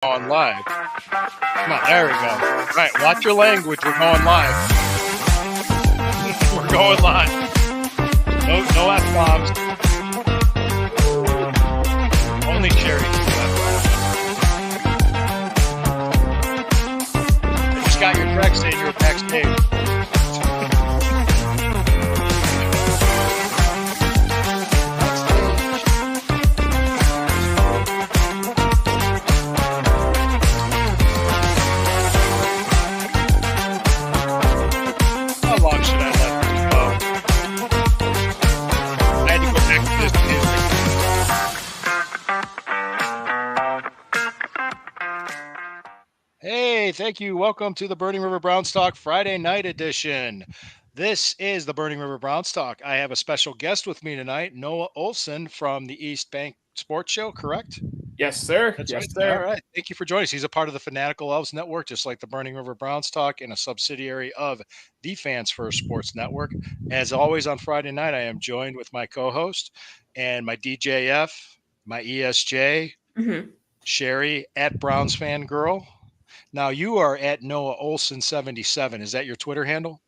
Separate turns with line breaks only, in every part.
On live. Come on, there we go. All right, watch your language. We're going live. We're going live. No F-bombs. Only Sherry. I just got your direct saying you're backstage. Thank you. Welcome to the Burning River Browns Talk Friday night edition. This is the Burning River Browns Talk. I have a special guest with me tonight, Noah Olson from the East Bank Sports Show, correct?
Yes, sir.
That's
yes,
right.
Sir.
All right. Thank you for joining us. He's a part of the Fanatical Elves Network, just like the Burning River Browns Talk, and a subsidiary of the Fans First Sports Network. As always on Friday night, I am joined with my co-host and my DJF, my ESJ, Sherry at Browns Fan Girl. Now you are at Noah Olson 77. Is that your Twitter handle?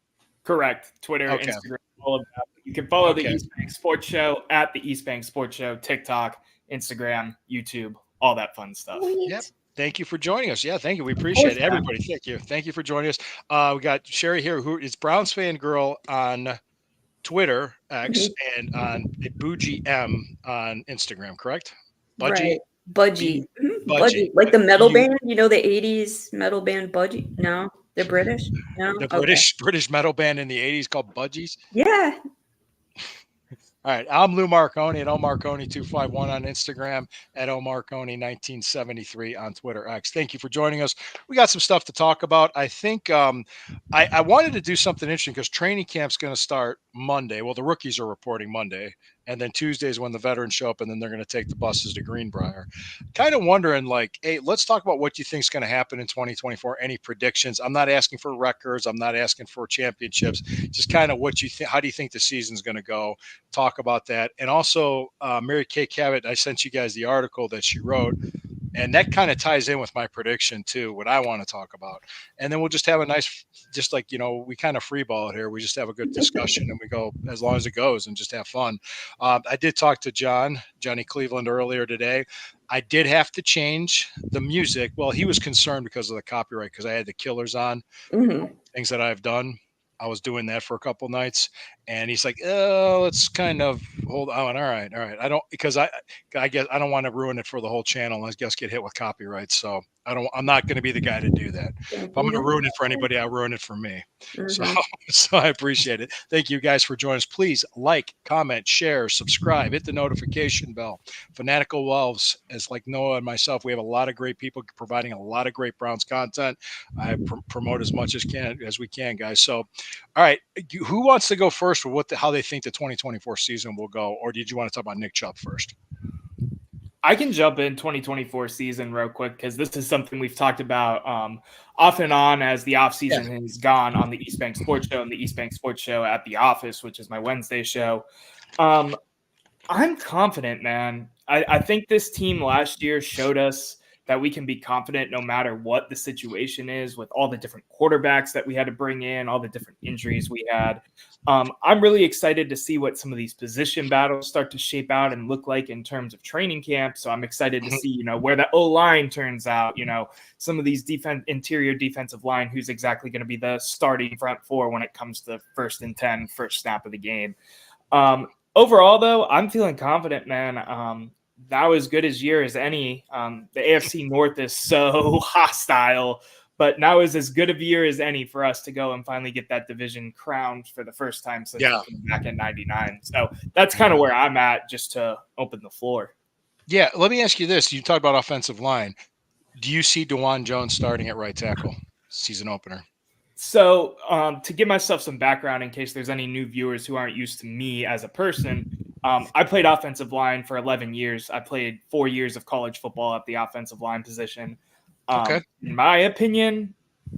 Correct. Twitter,
okay.
Instagram, all of that. You can follow the East Bank Sports Show at the East Bank Sports Show, TikTok, Instagram, YouTube, all that fun stuff.
Yep. Thank you for joining us. Yeah, thank you. We appreciate it. Everybody, thank you. Thank you for joining us. We got Sherry here, who is Browns Fan Girl on Twitter, X, and on Bougie M on Instagram, correct? Budgie?
Right. Budgie. Budgie. Like the metal band, you know, the 80s metal band Budgie? No, they're British. No?
The British metal band in the 80s called Budgies?
Yeah.
All right, I'm Lou Marconi at omarconi251 on Instagram, at omarconi1973 on Twitter X. Thank you for joining us. We got some stuff to talk about. I think I wanted to do something interesting because training camp's going to start Monday. Well, the rookies are reporting Monday, and then Tuesday is when the veterans show up, and then they're going to take the buses to Greenbrier. Kind of wondering, like, hey, let's talk about what you think is going to happen in 2024. Any predictions? I'm not asking for records. I'm not asking for championships. Just kind of what you think. How do you think the season's going to go? Talk about that. And also Mary Kay Cabot, I sent you guys the article that she wrote, and that kind of ties in with my prediction too, what I want to talk about. And then we'll just have a nice, just like, you know, we kind of freeball it here. We just have a good discussion and we go as long as it goes and just have fun. I did talk to Johnny Cleveland earlier today. I did have to change the music. Well, he was concerned because of the copyright, because I had the Killers on, things that I've done. I was doing that for a couple nights, and he's like, "Oh, let's kind of hold on. All right. I don't, because I guess I don't want to ruin it for the whole channel. I guess get hit with copyright. So I'm not going to be the guy to do that. If I'm going to ruin it for anybody, I'll ruin it for me. So I appreciate it. Thank you guys for joining us. Please like, comment, share, subscribe, hit the notification bell. Fanatical Elves, as like Noah and myself, we have a lot of great people providing a lot of great Browns content. I promote as much as we can, guys. So, all right, who wants to go first with how they think the 2024 season will go, or did you want to talk about Nick Chubb first?
I can jump in 2024 season real quick because this is something we've talked about off and on as the offseason has gone on the East Bank Sports Show and the East Bank Sports Show at the office, which is my Wednesday show. I'm confident, man. I think this team last year showed us that we can be confident no matter what the situation is, with all the different quarterbacks that we had to bring in, all the different injuries we had. I'm really excited to see what some of these position battles start to shape out and look like in terms of training camp. So I'm excited to see, where the O-line turns out, some of these interior defensive line, who's exactly going to be the starting front four when it comes to 1st and 10, first snap of the game. Overall, though, I'm feeling confident, man. Now as good a year as any. The AFC North is so hostile, but now is as good of a year as any for us to go and finally get that division crowned for the first time since back in '99. So that's kind of where I'm at, just to open the floor.
Yeah, let me ask you this. You talked about offensive line. Do you see DeJuan Jones starting at right tackle season opener?
So to give myself some background in case there's any new viewers who aren't used to me as a person, I played offensive line for 11 years. I played 4 years of college football at the offensive line position. In my opinion,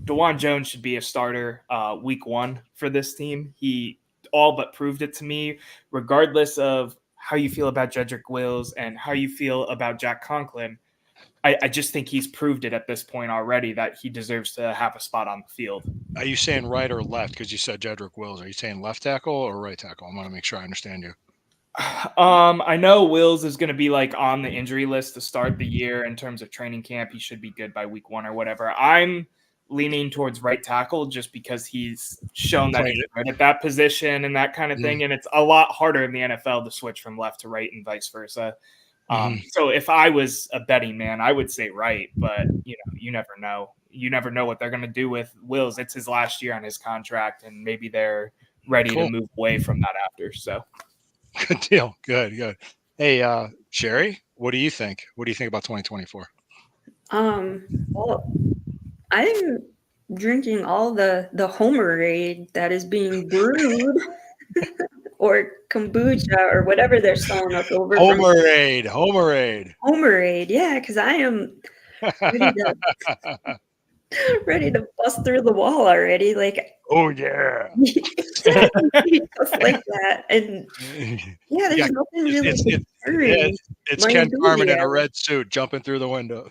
DeJuan Jones should be a starter week 1 for this team. He all but proved it to me, regardless of how you feel about Jedrick Wills and how you feel about Jack Conklin. I just think he's proved it at this point already that he deserves to have a spot on the field.
Are you saying right or left? Because you said Jedrick Wills. Are you saying left tackle or right tackle? I want to make sure I understand you.
I know Wills is going to be like on the injury list to start the year in terms of training camp. He should be good by week 1 or whatever. I'm leaning towards right tackle just because he's shown that he's good at that position and that kind of thing. And it's a lot harder in the NFL to switch from left to right and vice versa. So if I was a betting man, I would say right, but you never know. You never know what they're going to do with Wills. It's his last year on his contract, and maybe they're ready to move away from that after. So
good deal. Good. Hey, Sherry, what do you think? What do you think about 2024?
Well, I'm drinking all the Homerade that is being brewed or kombucha or whatever they're selling us over. Homerade. Yeah, because I am ready to bust through the wall already. Like,
oh yeah,
just like that. And yeah, there's nothing really.
It's Ken Carmen in a red suit jumping through the window.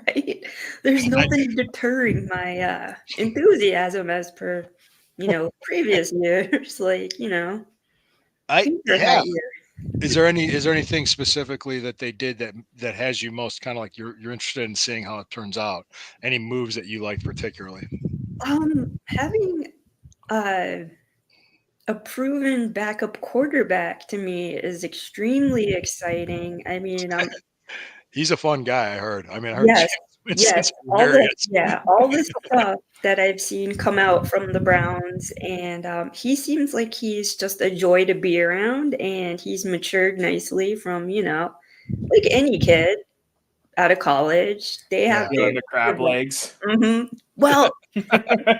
Right. There's nothing deterring my enthusiasm as per previous years. Like,
Is there anything specifically that they did that has you most kind of like you're interested in seeing how it turns out? Any moves that you like particularly?
Having a proven backup quarterback to me is extremely exciting. I mean,
he's a fun guy. I heard.
Yes. All this stuff that I've seen come out from the Browns, and he seems like he's just a joy to be around, and he's matured nicely from like any kid out of college. They have
the crab legs.
Mm-hmm. Well, that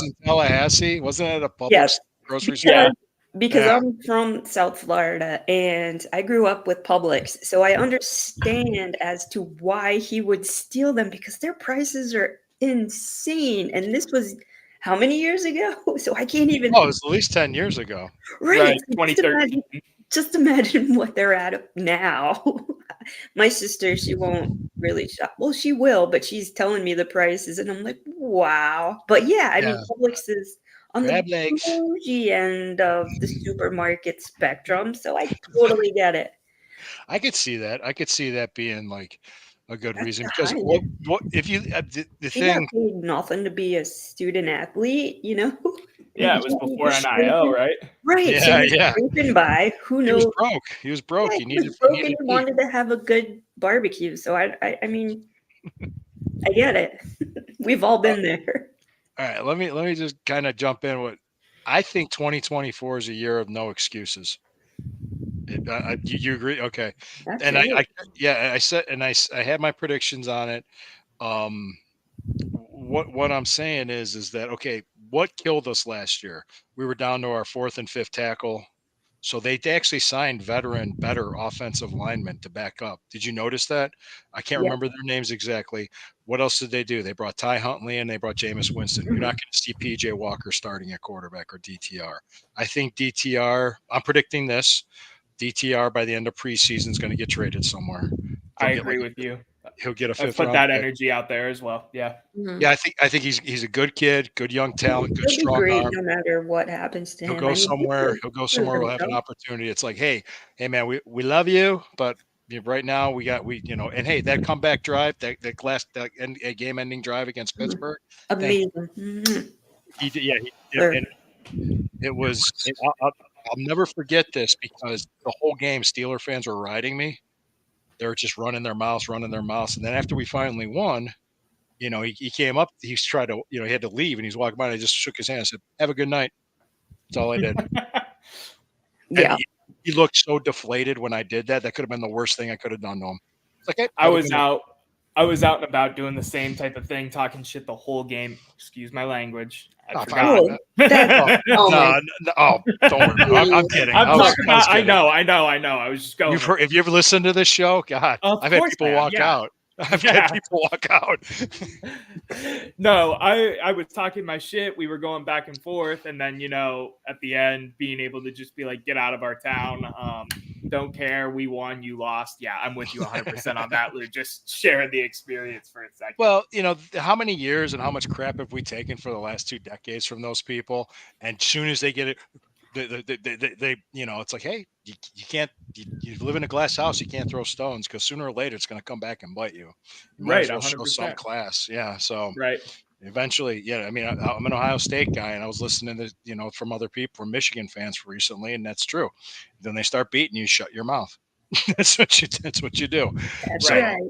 in Tallahassee, wasn't it a Publix grocery store?
Because I'm from South Florida and I grew up with Publix, so I understand as to why he would steal them because their prices are insane. And this was how many years ago? So I can't even.
Oh, it was at least 10 years ago.
Right.
2013.
Just imagine what they're at now. My sister, she won't really shop. Well, she will, but she's telling me the prices, and I'm like, wow. But yeah, I mean, Publix is on the bougie end of the supermarket spectrum, so I totally get it.
I could see that. I could see that being like a good reason because what if you the thing
got paid nothing to be a student athlete,
Yeah, it was before NIL, right?
Right.
Yeah,
so scraping by. Who knows?
He was broke.
Yeah, he wanted to have a good barbecue. So I mean, I get it. We've all been there.
All right, let me just kind of jump in with. I think 2024 is a year of no excuses. You agree? Okay.
That's
and
right.
I said, and I had my predictions on it. What I'm saying is that okay, what killed us last year? We were down to our 4th and 5th tackle. So they actually signed better offensive linemen to back up. Did you notice that? I can't remember their names exactly. What else did they do? They brought Ty Huntley and they brought Jameis Winston. You're not going to see PJ Walker starting at quarterback or DTR. I think DTR, I'm predicting this, DTR by the end of preseason is going to get traded somewhere.
I agree with you.
He'll get a 5th
put
round
that
pick.
energy out there as well. Yeah.
Mhm.
Yeah, I think he's a good kid, good young talent, good
He'll be
strong
great
arm.
no matter what happens to him.
He'll go somewhere. We'll have an opportunity. It's like, hey man, we love you, but right now and hey, that comeback drive, that game-ending drive against Pittsburgh,
amazing. Mm-hmm.
He did. And it was. I'll never forget this because the whole game, Steeler fans were riding me. They were just running their mouths, and then after we finally won, he came up. He's tried to, he had to leave, and he's walking by. And I just shook his hand and said, "Have a good night." That's all I did.
Yeah.
He looked so deflated when I did that. That could have been the worst thing I could have done to him. It's like, hey,
I was out and about doing the same type of thing, talking shit the whole game. Excuse my language. I forgot.
Don't worry. I'm kidding.
I know. I was just going.
Have you ever listened to this show? God, I've had people walk out. I've
Yeah.
had people walk out.
No, I was talking my shit. We were going back and forth, and then at the end, being able to just be like, "Get out of our town. Don't care. We won. You lost." Yeah, I'm with you 100% on that, Lou. Just sharing the experience for a second.
Well, how many years and how much crap have we taken for the last 2 decades from those people? And as soon as they get it, they it's like, hey, you can't, you live in a glass house, you can't throw stones because sooner or later it's going to come back and bite you. You might
Right,
as well show some
100%.
class. Yeah. So
Right.
eventually, yeah, I mean, I'm an Ohio State guy, and I was listening to, from other people, from Michigan fans recently, and that's true. Then they start beating you, shut your mouth. That's what you do.
That's
So,
right.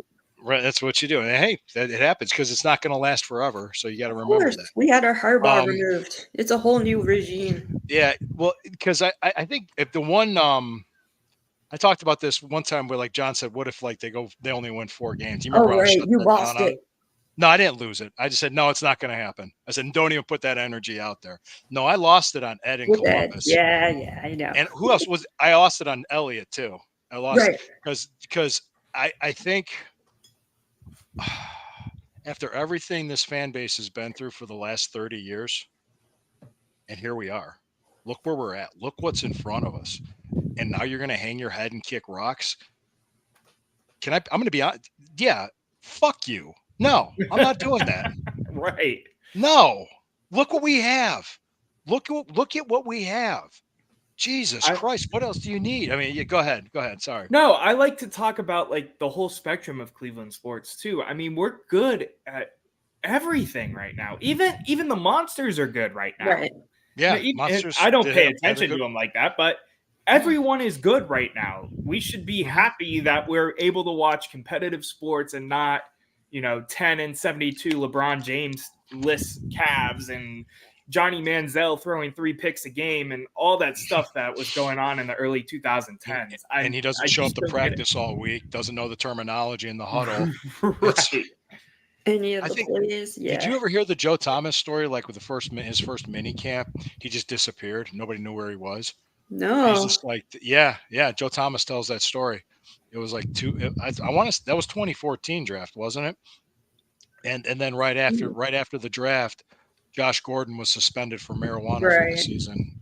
right, that's what you do. And hey, it happens because it's not going to last forever. So you got to
Of
remember
course,
that.
we had our Harbaugh
Um,
removed. It's a whole new regime.
Yeah, well, because I think if the one I talked about this one time where like John said, what if like they only win 4 games? You
Oh,
remember I was
right.
shutting
You
that
lost
down on?
it.
No, I didn't lose it. I just said no, it's not going to happen. I said don't even put that energy out there. No, I lost it on Ed in
With Ed.
Columbus.
Yeah, I know.
And who else was I lost it on Elliott too. I lost
Right.
because I think after everything this fan base has been through for the last 30 years, and here we are. Look where we're at. Look what's in front of us. And now you're going to hang your head and kick rocks. I'm going to be honest. Yeah, fuck you. No, I'm not doing that.
Right.
No. Look what we have. Look at what we have. Jesus Christ, what else do you need? I mean, go ahead. Sorry.
No, I like to talk about like the whole spectrum of Cleveland sports too. I mean, we're good at everything right now. Even the Monsters are good right now.
Right.
Yeah,
Monsters. I don't pay attention to them like that, but everyone is good right now. We should be happy that we're able to watch competitive sports and not, 10-72 LeBron James list Cavs and Johnny Manziel throwing 3 picks a game and all that stuff that was going on in the early 2010s.
And he doesn't show up to practice all week, doesn't know the terminology in the huddle.
Right.
Any of the plays, yeah.
Did you ever hear the Joe Thomas story? Like with his first mini camp, he just disappeared. Nobody knew where he was.
No.
He's just like, yeah. Joe Thomas tells that story. It was like that was 2014 draft, wasn't it? And then right after the draft, Josh Gordon was suspended for marijuana for the season.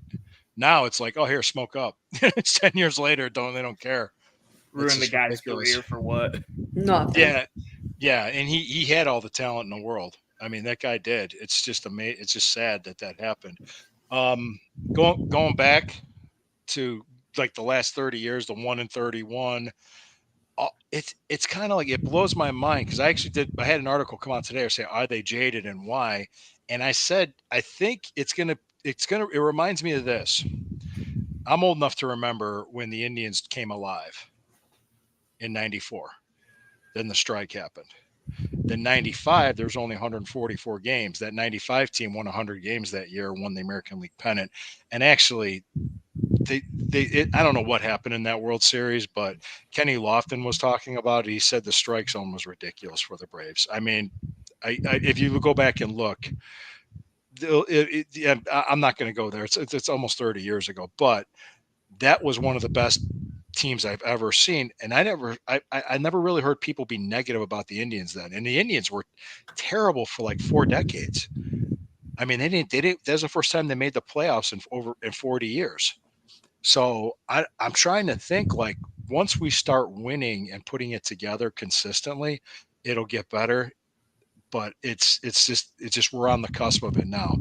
Now it's like, oh, here, smoke up. It's 10 years later. They don't care.
Ruin the guy's career for what?
Nothing.
Yeah. And he had all the talent in the world. I mean, that guy did. It's just amazing. It's just sad that happened. Going back to like the last 30 years, the 1-31. It's kind of like, it blows my mind because I had an article come out today say, are they jaded and why? And I said, I think it reminds me of this. I'm old enough to remember when the Indians came alive in 94. Then the strike happened. Then 95, there was only 144 games. That 95 team won 100 games that year, won the American League pennant. And actually, I don't know what happened in that World Series, but Kenny Lofton was talking about it. He said the strike zone was ridiculous for the Braves. I mean, if you go back and look, I'm not going to go there. It's almost 30 years ago, but that was one of the best teams I've ever seen. And I never really heard people be negative about the Indians then. And the Indians were terrible for like 4 decades. I mean, they didn't. That was the first time they made the playoffs in 40 years. So I'm trying to think, like, once we start winning and putting it together consistently, it'll get better. But it's just we're on the cusp of it now.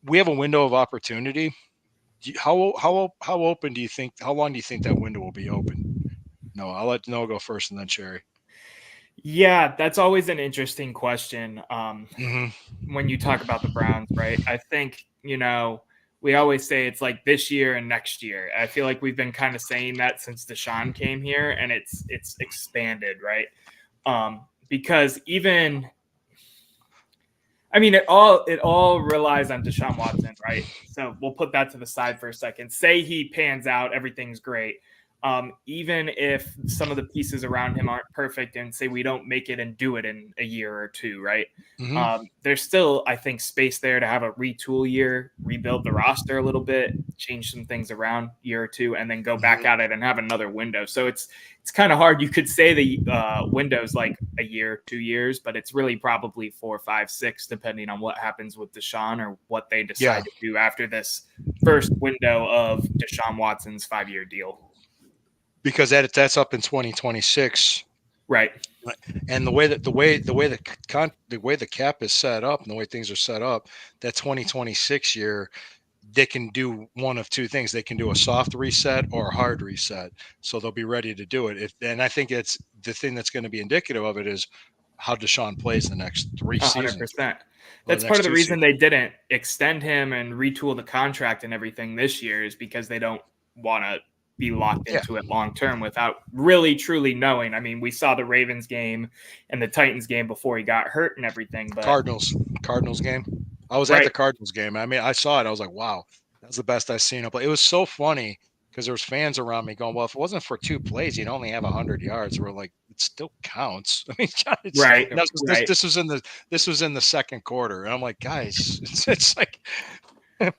We have a window of opportunity. How open do you think? How long do you think that window will be open? No, I'll let Noah go first, and then Cherry.
Yeah, that's always an interesting question. When you talk about the Browns, right? I think we always say it's like this year and next year. I feel like we've been kind of saying that since Deshaun came here, and it's expanded, right? Because it all relies on Deshaun Watson, right? So we'll put that to the side for a second. Say he pans out, everything's great. even if some of the pieces around him aren't perfect and say we don't make it and do it in a year or two, right? There's still, I think, space there to have a retool year, rebuild the roster a little bit, change some things around year or two, and then go back at it and have another window. So it's kind of hard. You could say the window's like a year, 2 years, but it's really probably 4, 5, 6, depending on what happens with Deshaun or what they decide to do after this first window of Deshaun Watson's 5-year deal.
Because that's up in 2026.
Right.
And the way the cap is set up and the way things are set up, that 2026 year, they can do one of two things. They can do a soft reset or a hard reset. So they'll be ready to do it. And I think it's the thing that's going to be indicative of it is how Deshaun plays the next 3 seasons.
100%. That's part of the reason they didn't extend him and retool the contract and everything this year is because they don't want to be locked into it long term without really truly knowing. I mean, we saw the Ravens game and the Titans game before he got hurt and everything. But
Cardinals game. I was at the Cardinals game. I mean, I saw it. I was like, wow, that's the best I've seen him play. It was so funny because there was fans around me going, well, if it wasn't for 2 plays, you'd only have 100 yards. We're like, it still counts. I mean, this was in the second quarter, and I'm like, guys, it's like.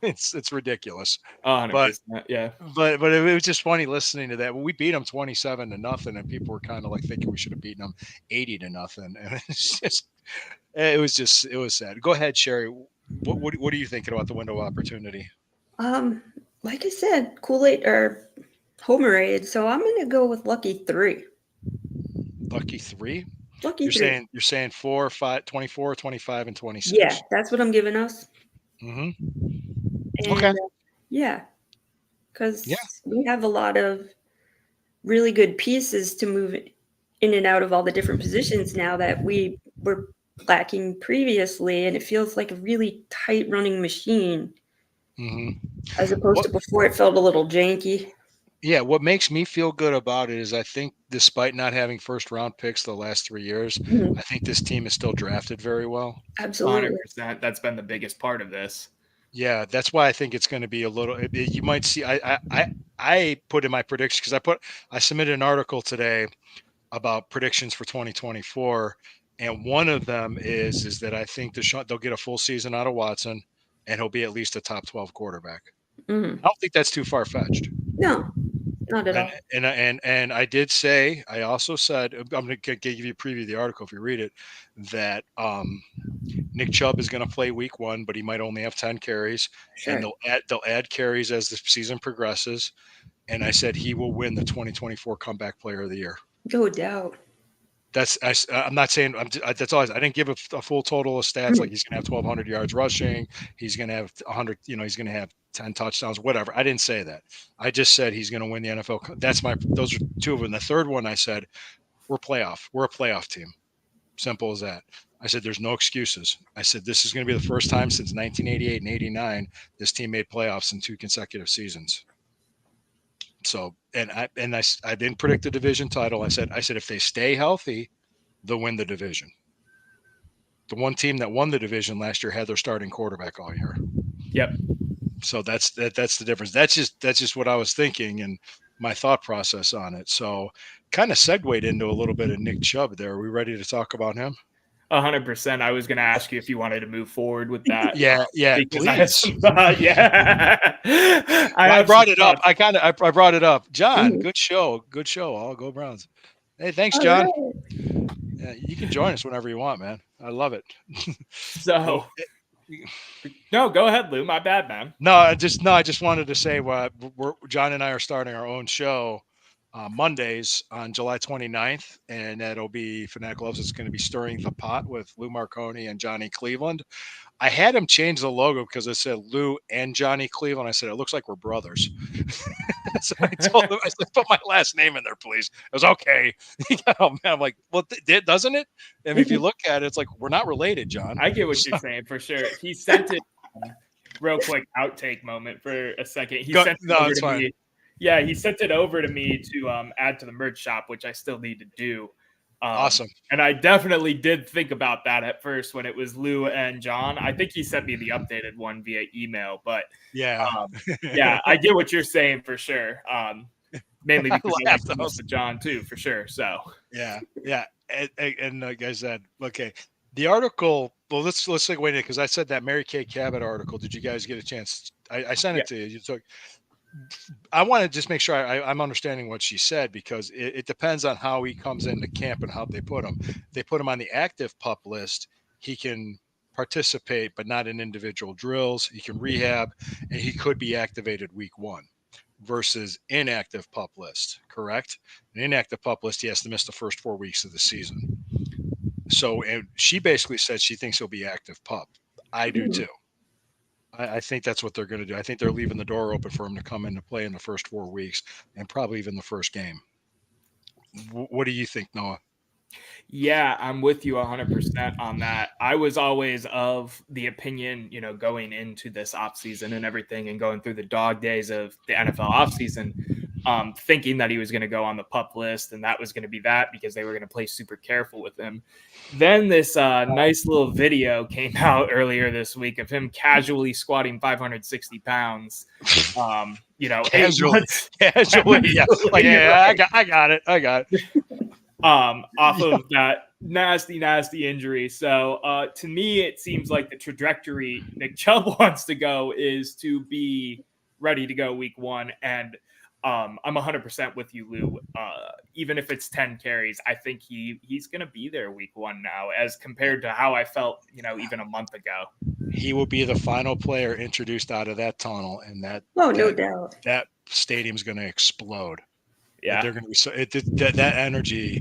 It's ridiculous.
100%,
but it was just funny listening to that. Well, we beat them 27-0, and people were kind of like thinking we should have beaten them 80-0. And it was sad. Go ahead, Sherry. What are you thinking about the window of opportunity?
Like I said, Kool-Aid or Homerade. So I'm gonna go with lucky 3.
Lucky 3.
Lucky
you're
3.
You're saying 4, 5, 24, 25, and 26.
Yeah, that's what I'm giving us.
And,
okay. Because we have a lot of really good pieces to move in and out of all the different positions now that we were lacking previously, and it feels like a really tight running machine as opposed to before it felt a little janky.
Yeah, what makes me feel good about it is I think despite not having first round picks the last 3 years, I think this team is still drafted very well.
Absolutely.
100%. That's been the biggest part of this.
Yeah, that's why I think it's going to be a little. You might see. I put in my prediction because I submitted an article today about predictions for 2024, and one of them is that I think they'll get a full season out of Watson, and he'll be at least a top 12 quarterback. I don't think that's too far fetched.
No, not at all.
And I also said I'm going to give you a preview of the article if you read it, that Nick Chubb is going to play week 1, but he might only have 10 carries, and they'll add carries as the season progresses. And I said he will win the 2024 Comeback Player of the Year.
No doubt.
I'm not saying that's all. I didn't give a full total of stats like he's going to have 1,200 yards rushing, he's going to have 100. He's going to have 10 touchdowns, whatever. I didn't say that. I just said he's going to win the NFL. Those are 2 of them. The third one I said we're a playoff team. Simple as that. I said there's no excuses. I said this is going to be the first time since 1988 and 89 this team made playoffs in 2 consecutive seasons. So, and I didn't predict the division title. I said if they stay healthy, they'll win the division. The one team that won the division last year had their starting quarterback all year.
Yep.
So that's the difference. That's just what I was thinking and my thought process on it. So, kind of segued into a little bit of Nick Chubb there. Are we ready to talk about him?
100%. I was going to ask you if you wanted to move forward with that.
Yeah.
Please.
I brought it up. I brought it up. John, good show. All go Browns. Hey, thanks, John. Right. Yeah, you can join us whenever you want, man. I love it.
So, no, go ahead, Lou. My bad, man.
I just wanted to say John and I are starting our own show Mondays on July 29th, and that'll be Fanatic Loves. It's going to be Stirring the Pot with Lou Marconi and Johnny Cleveland. I had him change the logo because it said Lou and Johnny Cleveland. I said, it looks like we're brothers. So I told him, I said, put my last name in there, please. It was okay. Oh, man. I'm like, well, doesn't it? And if you look at it, it's like, we're not related, John.
I get what you're saying for sure. He sent it real quick outtake moment for a second. He sent it over to me. Yeah, he sent it over to me to add to the merch shop, which I still need to do.
Awesome.
And I definitely did think about that at first when it was Lou and John. I think he sent me the updated one via email, but yeah, I get what you're saying for sure. mainly
I
because I like
laughed.
to mess with John too, for sure. So
Yeah, yeah, and like I said, okay, the article. Well, let's segue in because I said that Mary Kay Cabot article. Did you guys get a chance? I sent
yeah,
it to you. So I want to just make sure I'm understanding what she said because it depends on how he comes into camp and how they put him. They put him on the active pup list. He can participate, but not in individual drills. He can rehab, and he could be activated week 1 versus inactive pup list, correct? An inactive pup list, he has to miss the first 4 weeks of the season. So, and she basically said she thinks he'll be active pup. I do too. I think that's what they're going to do. I think they're leaving the door open for him to come into play in the first 4 weeks and probably even the first game. What do you think, Noah?
yeah, I'm with you 100% on that. I was always of the opinion, going into this offseason and everything and going through the dog days of the NFL offseason, thinking that he was going to go on the pup list and that was going to be that because they were going to play super careful with him. Then this nice little video came out earlier this week of him casually squatting 560 pounds.
Casually, yeah. Like, yeah, I got it.
Off of that nasty injury. So to me, it seems like the trajectory Nick Chubb wants to go is to be ready to go week 1. And I'm 100% with you, Lou. Even if it's 10 carries, I think he's going to be there week 1 now as compared to how I felt, even a month ago.
He will be the final player introduced out of that tunnel, and
no doubt.
That stadium's going to explode.
Yeah,
they're going to be so that energy.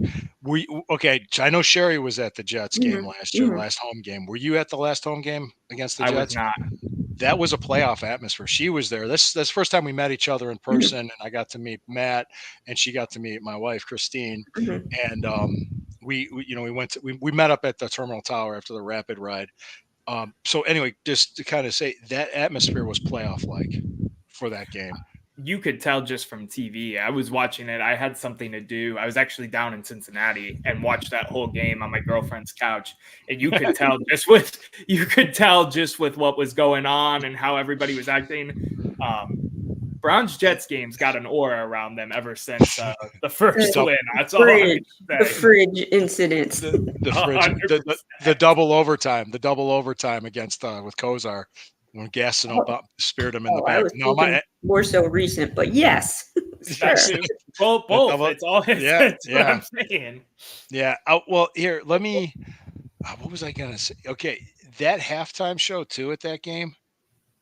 Okay? I know Sherry was at the Jets game last year, last home game. Were you at the last home game against the Jets?
I was not.
That was a playoff atmosphere. She was there. That's the first time we met each other in person, and I got to meet Matt, and she got to meet my wife Christine, and we met up at the Terminal Tower after the Rapid ride. So anyway, just to kind of say that atmosphere was playoff like for that game.
You could tell just from TV. I was watching it. I had something to do. I was actually down in Cincinnati and watched that whole game on my girlfriend's couch. And you could tell just with what was going on and how everybody was acting. Browns Jets games got an aura around them ever since the first win. That's all I can say.
The fridge incidents.
The double overtime against with Kozar. When Gaston speared him in the back.
No, more so recent, but yes.
Sure. Both. It's all his. That's what I'm saying.
Yeah. Well, here, let me. What was I gonna say? Okay, that halftime show too at that game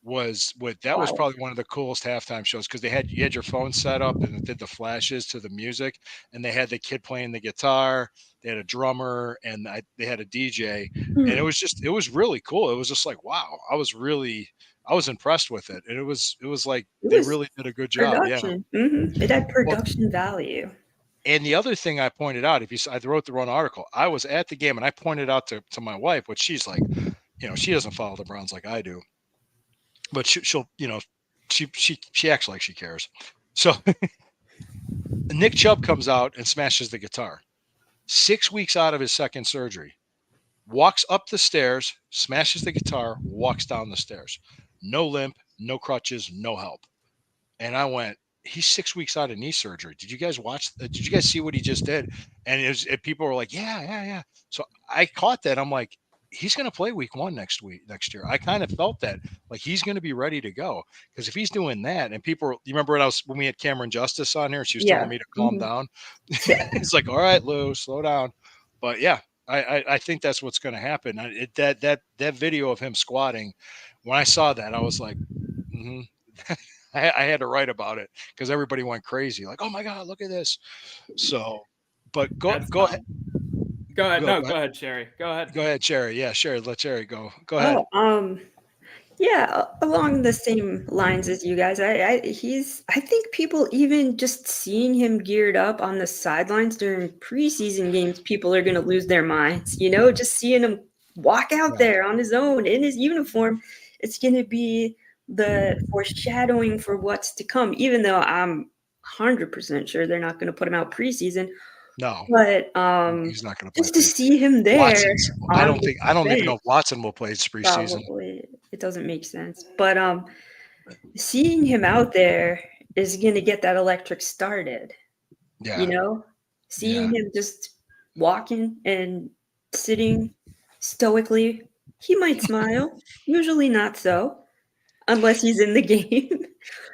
was probably one of the coolest halftime shows because you had your phone set up and it did the flashes to the music, and they had the kid playing the guitar. They had a drummer and they had a DJ, and it was really cool. It was just like, wow, I was impressed with it, and it was like they really did a good job.
Production. Yeah, it had production value.
And the other thing I pointed out, I wrote the wrong article. I was at the game and I pointed out to my wife, which she's like, she doesn't follow the Browns like I do, but she'll she acts like she cares. So Nick Chubb comes out and smashes the guitar. 6 weeks out of his second surgery, walks up the stairs, smashes the guitar, walks down the stairs. No limp, no crutches, no help. And I went, he's 6 weeks out of knee surgery. Did you guys did you guys see what he just did? And people were like, yeah. So I caught that. I'm like, he's going to play week 1 next year. I kind of felt that like he's going to be ready to go because if he's doing that and you remember when we had Cameron Justice on here, she was telling me to calm down. It's like, all right, Lou, slow down. But yeah, I think that's what's going to happen. That video of him squatting, when I saw that, I was like, I had to write about it because everybody went crazy. Like, oh my God, look at this. So, but go ahead.
Go ahead. No, go ahead, Sherry. Go ahead.
Go ahead, Sherry. Yeah, Sherry. Let Sherry go. Go ahead.
Yeah, along the same lines as you guys. I think people even just seeing him geared up on the sidelines during preseason games, people are going to lose their minds. Just seeing him walk out there on his own in his uniform, it's going to be the foreshadowing for what's to come. Even though I'm 100% sure they're not going to put him out preseason.
No,
but
he's not going to play.
Just to see him there,
I don't even know if Watson will play preseason.
Probably. It doesn't make sense. But seeing him out there is going to get that electric started.
Yeah.
You know, seeing him just walking and sitting stoically, he might smile. Usually not so, unless he's in the game.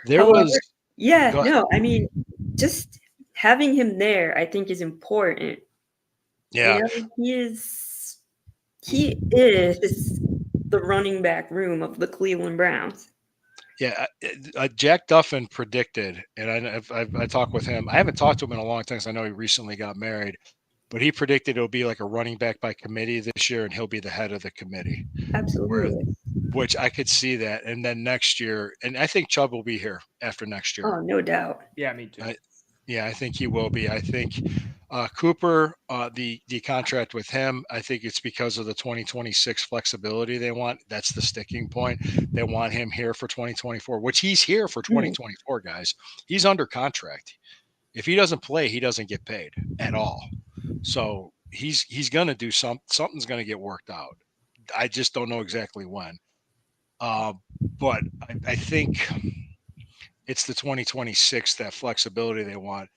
There
However,
was.
yeah,
Go ahead.
no, I mean, just having him there, I think, is important.
Yeah.
You know, he is the running back room of the Cleveland Browns.
Yeah, Jack Duffin predicted, and I talked with him. I haven't talked to him in a long time because I know he recently got married, but he predicted it'll be like a running back by committee this year, and he'll be the head of the committee.
Absolutely.
Which I could see that, and then next year, and I think Chubb will be here after next year.
Oh, no doubt.
Yeah, me too.
I think he will be. I think Cooper, the contract with him, I think it's because of the 2026 flexibility they want. That's the sticking point. They want him here for 2024, which he's here for 2024, guys. He's under contract. If he doesn't play, he doesn't get paid at all. So he's going to do something's going to get worked out. I just don't know exactly when. But I think it's the 2026, that flexibility they want.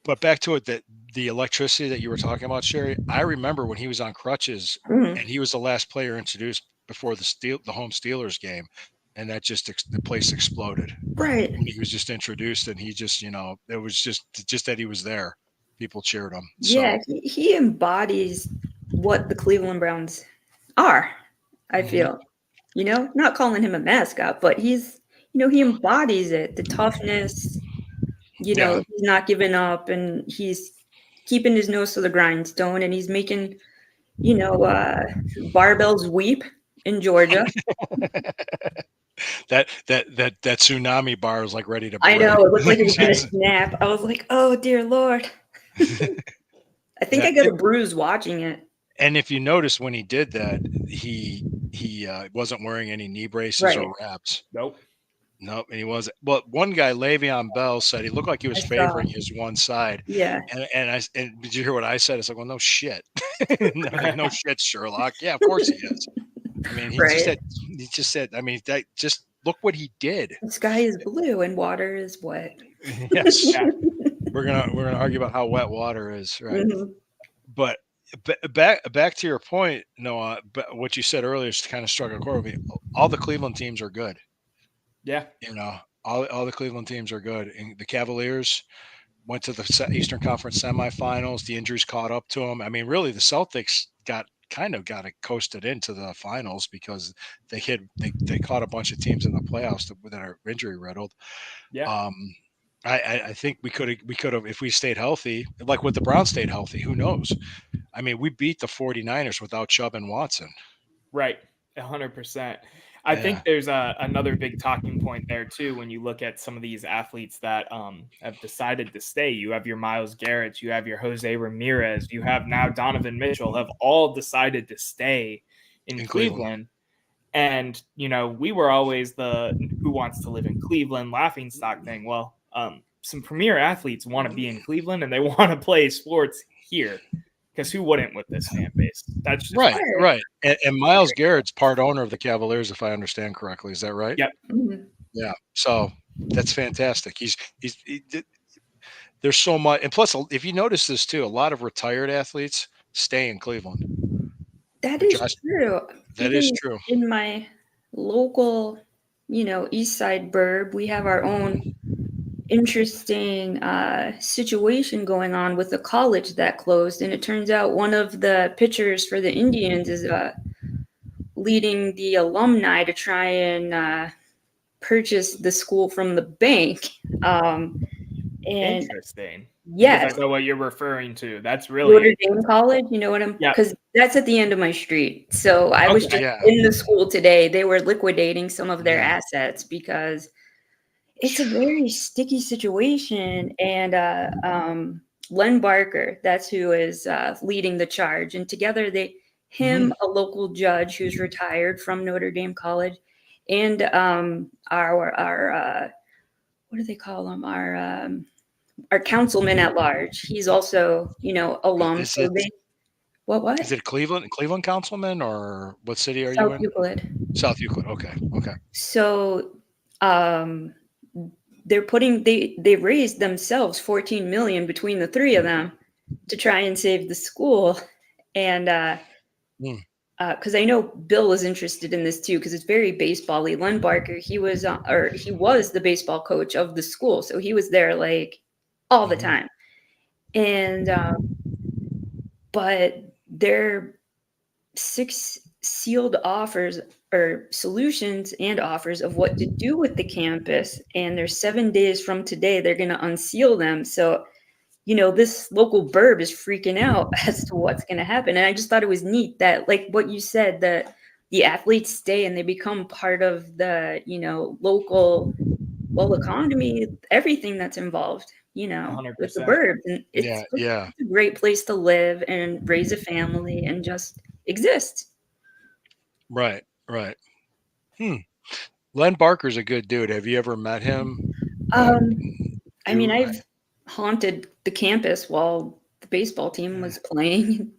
But back to it, that the electricity that you were talking about, Sherry, I remember when he was on crutches and he was the last player introduced before the home Steelers game, and that just the place exploded.
Right.
When he was just introduced, and he just, it was just that he was there. People cheered him.
Yeah,
So,
he embodies what the Cleveland Browns are, I feel. Not calling him a mascot, but he's, he embodies it, the toughness, he's not giving up, and he's keeping his nose to the grindstone, and he's making, barbells weep in Georgia.
that tsunami bar was like ready to break.
I know, it looked like it was going to snap. I was like, oh, dear Lord. I think I got a bruise watching it.
And if you notice, when he did that, he wasn't wearing any knee braces or wraps.
Nope,
and he wasn't. But one guy, Le'Veon Bell, said he looked like he was favoring his one side.
Yeah.
And did you hear what I said? It's like, well, no shit, no shit, Sherlock. Yeah, of course he is. I mean, he just said. I mean, just look what he did.
The sky is blue and water is wet.
Yes. Yeah. We're gonna argue about how wet water is, right?
Mm-hmm.
But back to your point, Noah. But what you said earlier is kind of struck a chord with me. All the Cleveland teams are good.
Yeah,
all the Cleveland teams are good. And the Cavaliers went to the Eastern Conference semifinals. The injuries caught up to them. I mean, really, the Celtics got it coasted into the finals because they caught a bunch of teams in the playoffs that are injury riddled.
Yeah.
I think we could have, if we stayed healthy, like with the Browns stayed healthy, who knows? I mean, we beat the 49ers without Chubb and Watson.
Right. 100%. I think there's another big talking point there too. When you look at some of these athletes that have decided to stay, you have your Myles Garrett, you have your Jose Ramirez, you have now Donovan Mitchell, have all decided to stay in Cleveland. And, we were always the who wants to live in Cleveland laughingstock thing. Well, some premier athletes want to be in Cleveland and they want to play sports here, because who wouldn't with this fan base? That's just
right. And Myles Garrett's part owner of the Cavaliers, if I understand correctly. Is that right?
Yep.
Mm-hmm.
Yeah. So that's fantastic. There's so much, and plus, if you notice this too, a lot of retired athletes stay in Cleveland.
That is true.
That is true.
In my local, East Side burb, we have our own interesting situation going on with a college that closed, and it turns out one of the pitchers for the Indians is leading the alumni to try and purchase the school from the bank. And
interesting.
Yes,
I know what you're referring to. That's really
Notre Dame College. You know what I'm? Because that's at the end of my street. So I was just in the school today. They were liquidating some of their assets because it's a very sticky situation. And Len Barker, that's who is leading the charge. And together a local judge who's retired from Notre Dame College, and our what do they call him? Our councilman at large. He's also, alum. What?
Is it Cleveland councilman, or what city are
South
you in?
Euclid.
South Euclid. Okay.
So they raised themselves 14 million between the three of them to try and save the school. And because I know Bill was interested in this too, because it's very baseball-y. Len Barker, he was the baseball coach of the school, so he was there like all the time. And but their 6 sealed offers or solutions and offers of what to do with the campus, and there's 7 days from today they're going to unseal them. So this local burb is freaking out as to what's going to happen. And I just thought it was neat that, like what you said, that the athletes stay and they become part of the local economy, everything that's involved
100%.
with the burbs. And it's a great place to live and raise a family and just exist.
Right. Len Barker's a good dude. Have you ever met him?
I mean, I've haunted the campus while the baseball team was playing.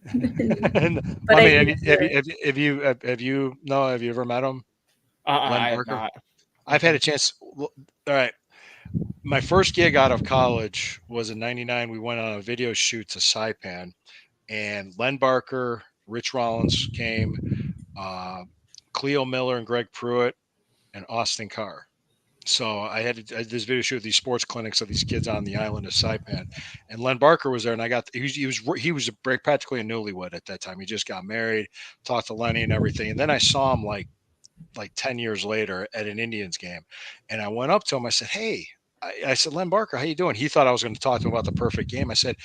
But have you ever met him?
I have not.
I've had a chance. All right. My first gig out of college was in '99. We went on a video shoot to Saipan, and Len Barker, Rich Rollins came, Cleo Miller and Greg Pruitt, and Austin Carr. So I had this video shoot of these sports clinics of these kids on the island of Saipan, and Len Barker was there, and he was practically a newlywed at that time. He just got married, talked to Lenny and everything, and then I saw him like 10 years later at an Indians game, and I went up to him. I said, "Hey," I said, "Len Barker, how you doing?" He thought I was going to talk to him about the perfect game. I said,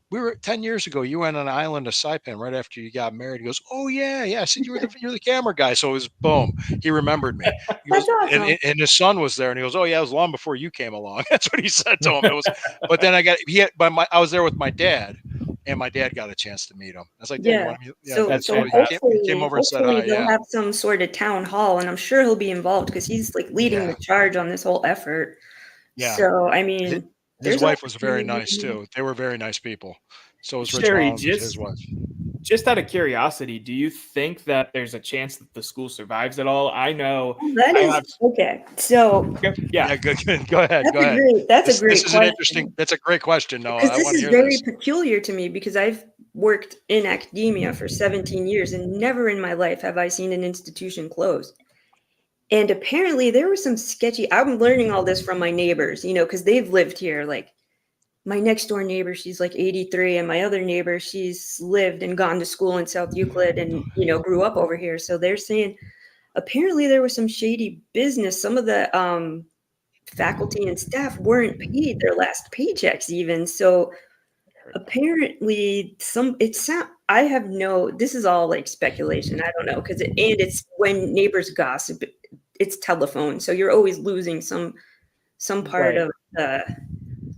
"We were 10 years ago. You went on an island of Saipan right after you got married." He goes, "Oh yeah." I said, "You're the camera guy." So it was boom. He remembered me. He goes,
awesome.
and his son was there, and he goes, "Oh yeah, it was long before you came along." That's what he said to him. But then I was there with my dad, and my dad got a chance to meet him. I was like, "Yeah."
So
he came over and said,
they'll have some sort of town hall, and I'm sure he'll be involved because he's like leading the charge on this whole effort.
Yeah.
So I mean.
His wife was very nice too. They were very nice people. So was Rich
Sherry,
Rollins, his wife.
Just out of curiosity, do you think that there's a chance that the school survives at all? I know
okay. So
yeah,
good. Go ahead.
That's a great
question. That's a great question. No,
because this is very peculiar to me because I've worked in academia for 17 years and never in my life have I seen an institution close. And apparently there was some sketchy, I'm learning all this from my neighbors, because they've lived here. Like my next door neighbor, she's like 83, and my other neighbor, she's lived and gone to school in South Euclid and, grew up over here. So they're saying apparently there was some shady business. Some of the faculty and staff weren't paid their last paychecks even. So apparently I have this is all like speculation. I don't know. It's when neighbors gossip, it's telephone. So you're always losing some part of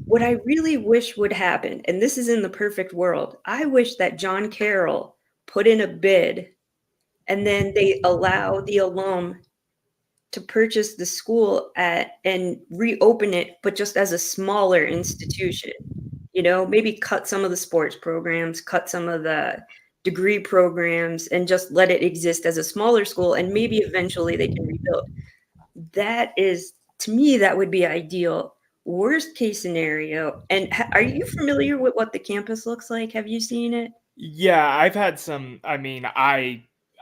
what I really wish would happen. And this is in the perfect world. I wish that John Carroll put in a bid and then they allow the alum to purchase the school and reopen it, but just as a smaller institution. Maybe cut some of the sports programs, cut some of the degree programs, and just let it exist as a smaller school. And maybe eventually they can rebuild. That is, to me, that would be ideal. Worst case scenario. And are you familiar with what the campus looks like? Have you seen it?
Yeah, I've had some. I mean,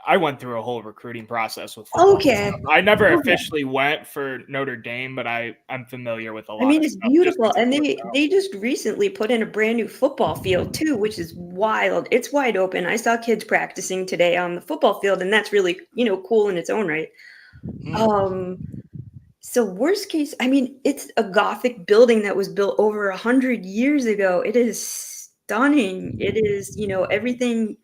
I went through a whole recruiting process with
okay.
I never officially went for Notre Dame, but I'm familiar with a lot.
I mean, it's beautiful. And they just recently put in a brand new football field too, which is wild. It's wide open. I saw kids practicing today on the football field, and that's really, cool in its own right. So worst case, I mean, it's a Gothic building that was built over 100 years ago. It is stunning. It is, everything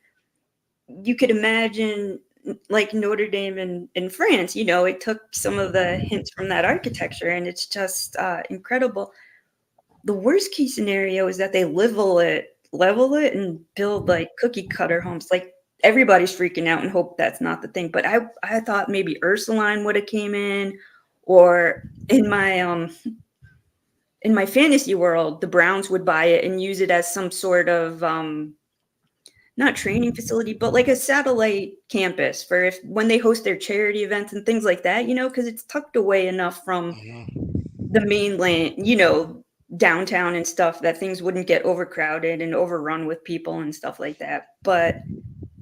you could imagine, like Notre Dame in France. It took some of the hints from that architecture, and it's just incredible. The worst case scenario is that they level it and build like cookie cutter homes. Like everybody's freaking out and hope that's not the thing. But I thought maybe Ursuline would have came in, or in my fantasy world, the Browns would buy it and use it as some sort of not training facility, but like a satellite campus for when they host their charity events and things like that, because it's tucked away enough from the mainland, downtown and stuff, that things wouldn't get overcrowded and overrun with people and stuff like that. But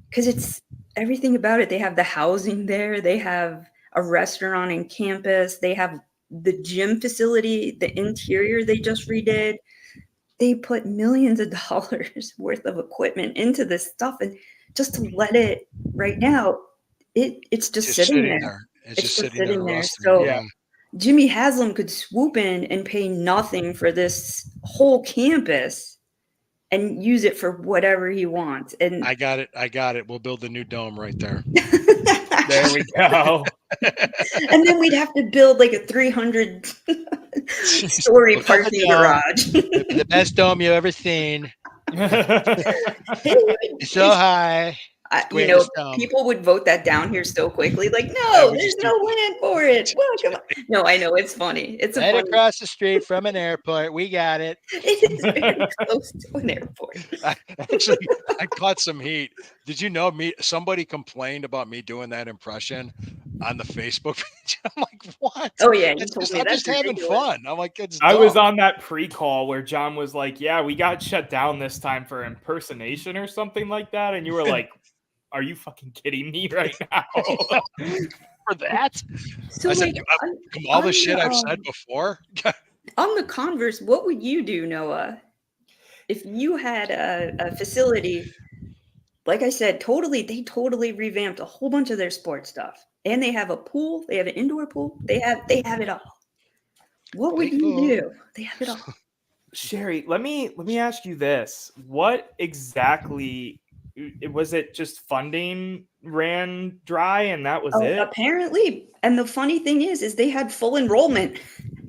because it's everything about it, they have the housing there, they have a restaurant in campus, they have the gym facility, the interior they just redid. They put millions of dollars worth of equipment into this stuff, and just to let it right now, it's just sitting there.
It's just sitting there rusting.
So
Yeah.
Jimmy Haslam could swoop in and pay nothing for this whole campus and use it for whatever he wants. And
I got it. We'll build the new dome right there.
There we go.
And then we'd have to build like a 300 story
Look at the
parking
dome.
garage.
The best dome you've ever seen. It's so high. Greatest dome.
People would vote that down here so quickly. Like,
Yeah,
no,
we
there's
just
no land for it. Well, come on. No, I know it's funny. It's a
Right
funny.
across the street from an airport. We got it.
It is very close to an airport.
I caught some heat. Did you know somebody complained about me doing that impression on the Facebook page? I'm like, what?
Oh yeah, you told me
I'm
that's
just having
ridiculous.
fun. I'm like, it's
I was
dumb.
on that pre-call where John was like, yeah, we got shut down this time for impersonation or something like that. And you were like, are you fucking kidding me right now?
For that.
So
I said,
like,
all the
on
shit
the,
I've said before.
on the converse, what would you do, Noah, if you had a facility? Like I said, they totally revamped a whole bunch of their sports stuff, and they have a pool. They have an indoor pool. They have it all. What would you do? They have it all.
Sherry, let me ask you this. What exactly was it? Just funding ran dry and that was it?
Apparently. And the funny thing is they had full enrollment.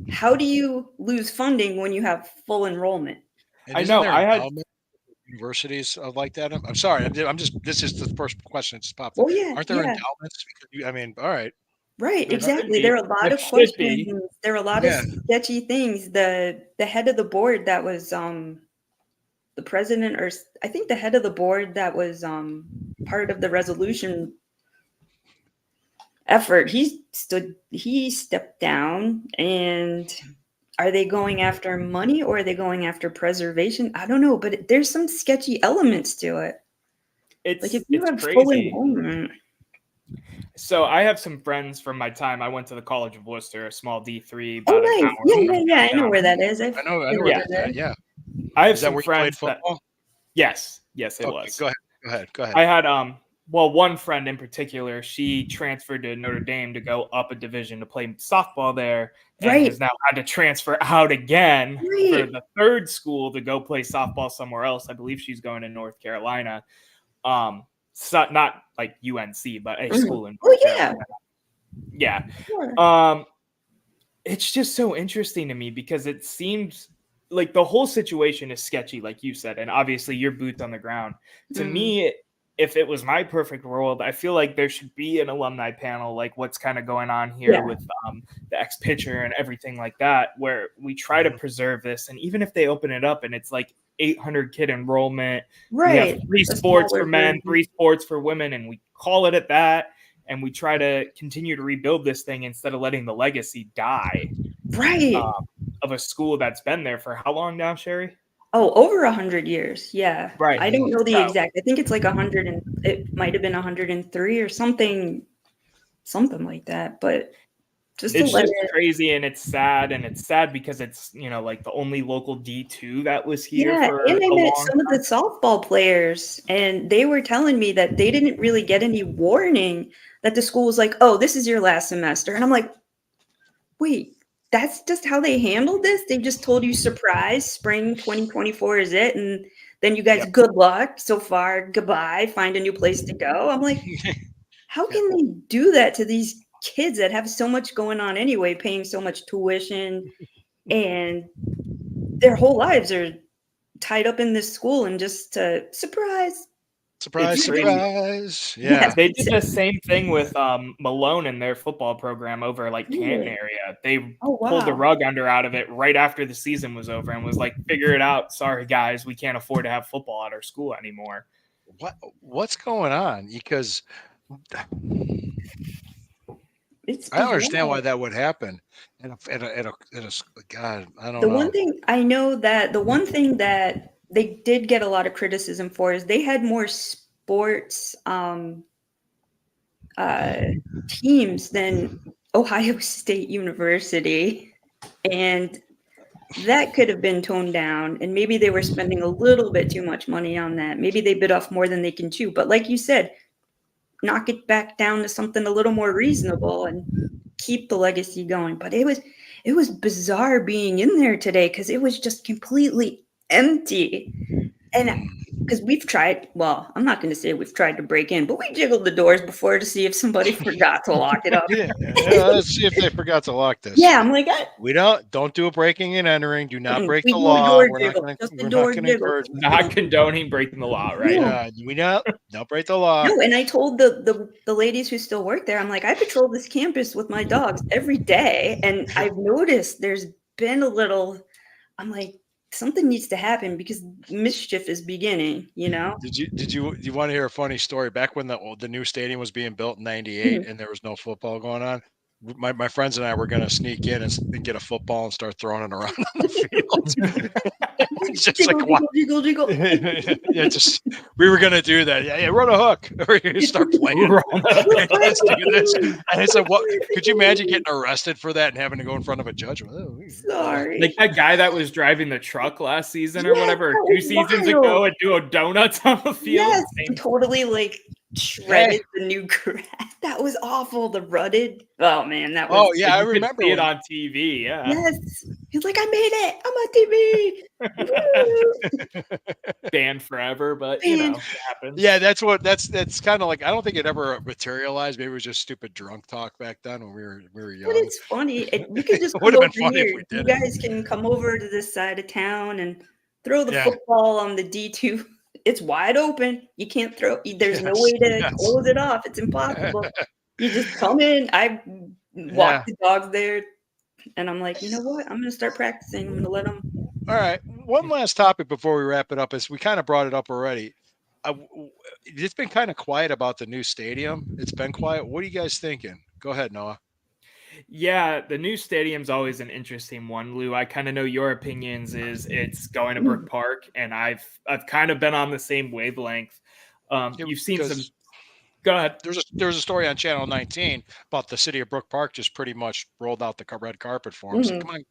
How do you lose funding when you have full enrollment?
And
I
isn't
know.
there
I had
endowment universities like that. I'm sorry. I'm just. This is the first question that just popped.
Oh yeah.
Aren't there
yeah.
endowments? I mean, all right.
Right,
There should
exactly.
be.
There are a lot
There
of
should be.
questions. There are a lot
Yeah.
of sketchy things. The head of the board that was the president, or I think the head of the board that was part of the resolution effort, he stepped down. And are they going after money or are they going after preservation? I don't know, but there's some sketchy elements to it.
It's
Like if you have
crazy.
full enrollment.
So I have some friends from my time. I went to the College of Worcester, a small D3.
Oh,
About an
nice.
hour
Yeah. I know where that is.
I know where
Yeah.
that's at. Yeah.
I have
Is that
some
where you played
friends that
football?
yes, it
Okay,
was.
Go ahead.
I had one friend in particular, she transferred to Notre Dame to go up a division to play softball there, and
Right.
has now had to transfer out again
Right.
for the third school to go play softball somewhere else. I believe she's going to North Carolina. So not like UNC, but a school in North Carolina. Yeah.
Sure.
It's just so interesting to me because it seems like the whole situation is sketchy, like you said, and obviously you're boots on the ground. To me, if it was my perfect world, I feel like there should be an alumni panel, like what's kind of going on here with the ex-pitcher and everything like that, where we try to preserve this. And even if they open it up and it's like 800 kid enrollment, we have 3 sports for men, 3 sports for women, and we call it at that. And we try to continue to rebuild this thing instead of letting the legacy die.
Right.
Of a school that's been there for how long now, Sherry?
Oh, over 100 years. Yeah.
Right.
I don't know the exact. I think it's like 100 and it might have been 103 or something like that. But just
it's just crazy, and it's sad because it's, like the only local D2 that was here.
Yeah,
for
and I
a
met
long
some of the softball players, and they were telling me that they didn't really get any warning that the school was like, "Oh, this is your last semester," and I'm like, "Wait, that's just how they handled this? They just told you, surprise, spring 2024 is it, and then you guys, good luck so far, goodbye, find a new place to go." I'm like, how can they do that to these kids that have so much going on anyway, paying so much tuition, and their whole lives are tied up in this school, and just surprise.
Yeah.
They did the same thing with Malone and their football program over like Canton area. They pulled the rug out of it right after the season was over and was like, figure it out. Sorry, guys, we can't afford to have football at our school anymore.
What's going on? Because
It's
I don't understand
bizarre.
why that would happen. God, I don't
The
know.
one thing I know that the one thing that they did get a lot of criticism for is they had more sports uh, teams than Ohio State University, and that could have been toned down. And maybe they were spending a little bit too much money on that. Maybe they bit off more than they can chew. But like you said, knock it back down to something a little more reasonable and keep the legacy going. But it was bizarre being in there today because it was just completely empty. And because we've tried, well, I'm not going to say we've tried to break in, but we jiggled the doors before to see if somebody forgot to lock it up.
Yeah, let's see if they forgot to lock this.
Yeah, I'm like,
we don't do a breaking and entering. Do not break
we
the
do a
law.
door
We're
jiggle,
not
just a
going
door
to
jiggle.
encourage.
Not condoning breaking the law, right?
Yeah.
We don't break the law.
No, and I told the ladies who still work there, I'm like, I patrol this campus with my dogs every day, and I've noticed there's been a little. I'm like, something needs to happen because mischief is beginning. You know.
Did you want to hear a funny story? Back when the new stadium was being built in '98 and there was no football going on, my friends and I were going to sneak in and get a football and start throwing it around on the field. It's just
Jiggle,
like
jiggle, jiggle,
yeah, just we were going to do that. Yeah, run a hook. Or you start playing. Let's do this. And I said, "What? Could you imagine getting arrested for that and having to go in front of a judge?"
Sorry.
Like that guy that was driving the truck last season or
Yeah,
whatever,
that
2
was
seasons
wild.
ago, and doing donuts on the field.
Yes,
Same-
totally like shredded the new grass. That was awful. The rutted. Oh man, that was.
Oh yeah, I
you could
remember
see it
when-
on TV. Yeah.
Yes, he's like, I made it. I'm on TV. Woo!
Banned forever, but you know,
Banned.
it happens.
Yeah, that's kind of like I don't think it ever materialized. Maybe it was just stupid drunk talk back then when we were young.
But it's funny. You can just
It
come
would have
over
been funny if
here.
we
You
did it.
guys can come over to this side of town and throw the
Yeah.
football on the D2. It's wide open. You can't throw. There's no
Yes,
way to
yes.
close it off. It's impossible. You just come in. I walk the dogs there, and I'm like, you know what? I'm gonna start practicing. I'm gonna let them.
All right. One last topic before we wrap it up is we kind of brought it up already. It's been kind of quiet about the new stadium. It's been quiet. What are you guys thinking? Go ahead, Noah.
Yeah, the new stadium's always an interesting one, Lou. I kind of know your opinions is it's going to Brook Park, and I've kind of been on the same wavelength. You've seen some. Go ahead.
There's a story on Channel 19 about the city of Brook Park just pretty much rolled out the red carpet for them. So come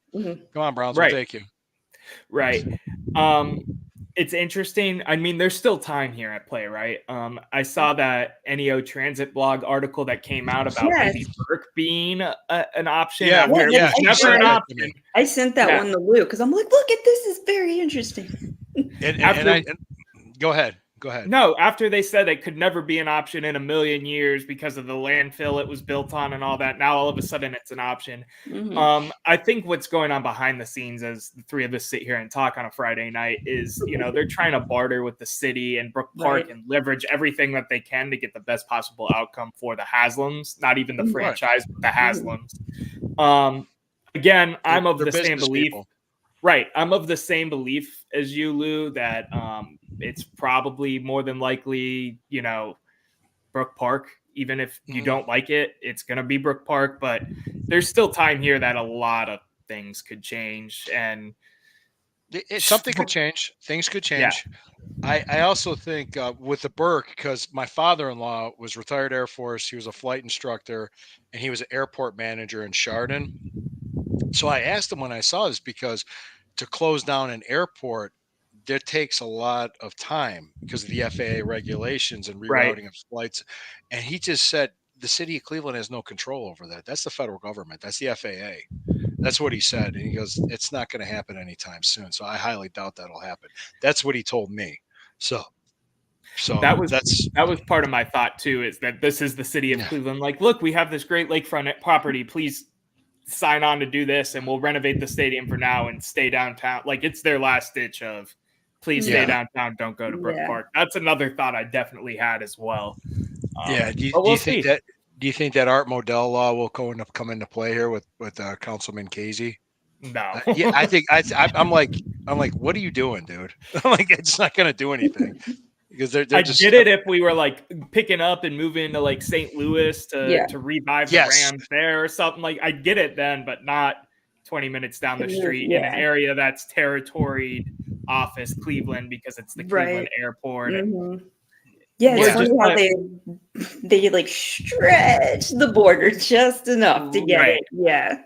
on, Browns,
Right.
we'll take you.
Right. It's interesting. I mean, there's still time here at play, right? I saw that NEO Transit blog article that came out about maybe Burke being an option.
Yeah,
it's never an option.
I sent that one to Lou because I'm like, look at this. Is very interesting.
And go ahead. Go ahead.
No, after they said it could never be an option in a million years because of the landfill it was built on and all that, now all of a sudden it's an option. I think what's going on behind the scenes as the three of us sit here and talk on a Friday night is, they're trying to barter with the city and Brook Park and leverage everything that they can to get the best possible outcome for the Haslams, not even the franchise, but the Haslams. Again, I'm of the same belief. Right. I'm of the same belief as you, Lou, that it's probably more than likely, Brook Park. Even if you don't like it, it's going to be Brook Park. But there's still time here that a lot of things could change. And
something could change. Things could change. Yeah. I also think with the Burke, because my father-in-law was retired Air Force. He was a flight instructor, and he was an airport manager in Chardon. So I asked him when I saw this, because to close down an airport, that takes a lot of time because of the FAA regulations and rerouting of flights. And he just said the city of Cleveland has no control over that. That's the federal government. That's the FAA. That's what he said. And he goes, it's not going to happen anytime soon. So I highly doubt that'll happen. That's what he told me. So that
was part of my thought too, is that this is the city of Cleveland. Like, look, we have this great lakefront property. Please sign on to do this and we'll renovate the stadium for now and stay downtown. Like, it's their last ditch of please stay downtown. Don't go to Brook Park. That's another thought I definitely had as well.
Do you think that Art Modell law will come into play here with Councilman Casey?
No.
I think I'm like, what are you doing, dude? I'm like, it's not going to do anything. because they're
I
just
get it if we were like picking up and moving to like St. Louis to revive the Rams there or something. Like I get it then, but not 20 minutes down the street in an area that's territoried off as Cleveland because it's the Cleveland airport.
Mm-hmm. Yeah, it's funny how they like stretch the border just enough to get it. Yeah.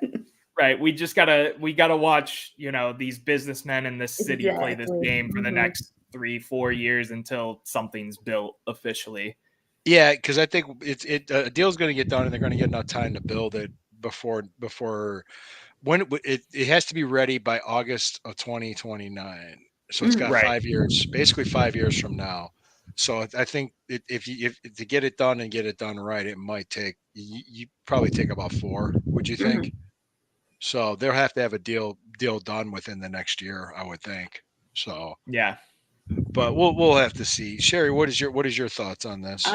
Right. We gotta watch, these businessmen in this city play this game for the next 3-4 years until something's built officially.
Yeah, because I think a deal's going to get done, and they're going to get enough time to build it before when it has to be ready by August of 2029. So it's got 5 years, basically 5 years from now. So I think if to get it done and get it done right, it might take you probably take about 4. Would you think? Mm-hmm. So they'll have to have a deal done within the next year, I would think. So
yeah.
But we'll have to see. Sherry, what is your thoughts on this?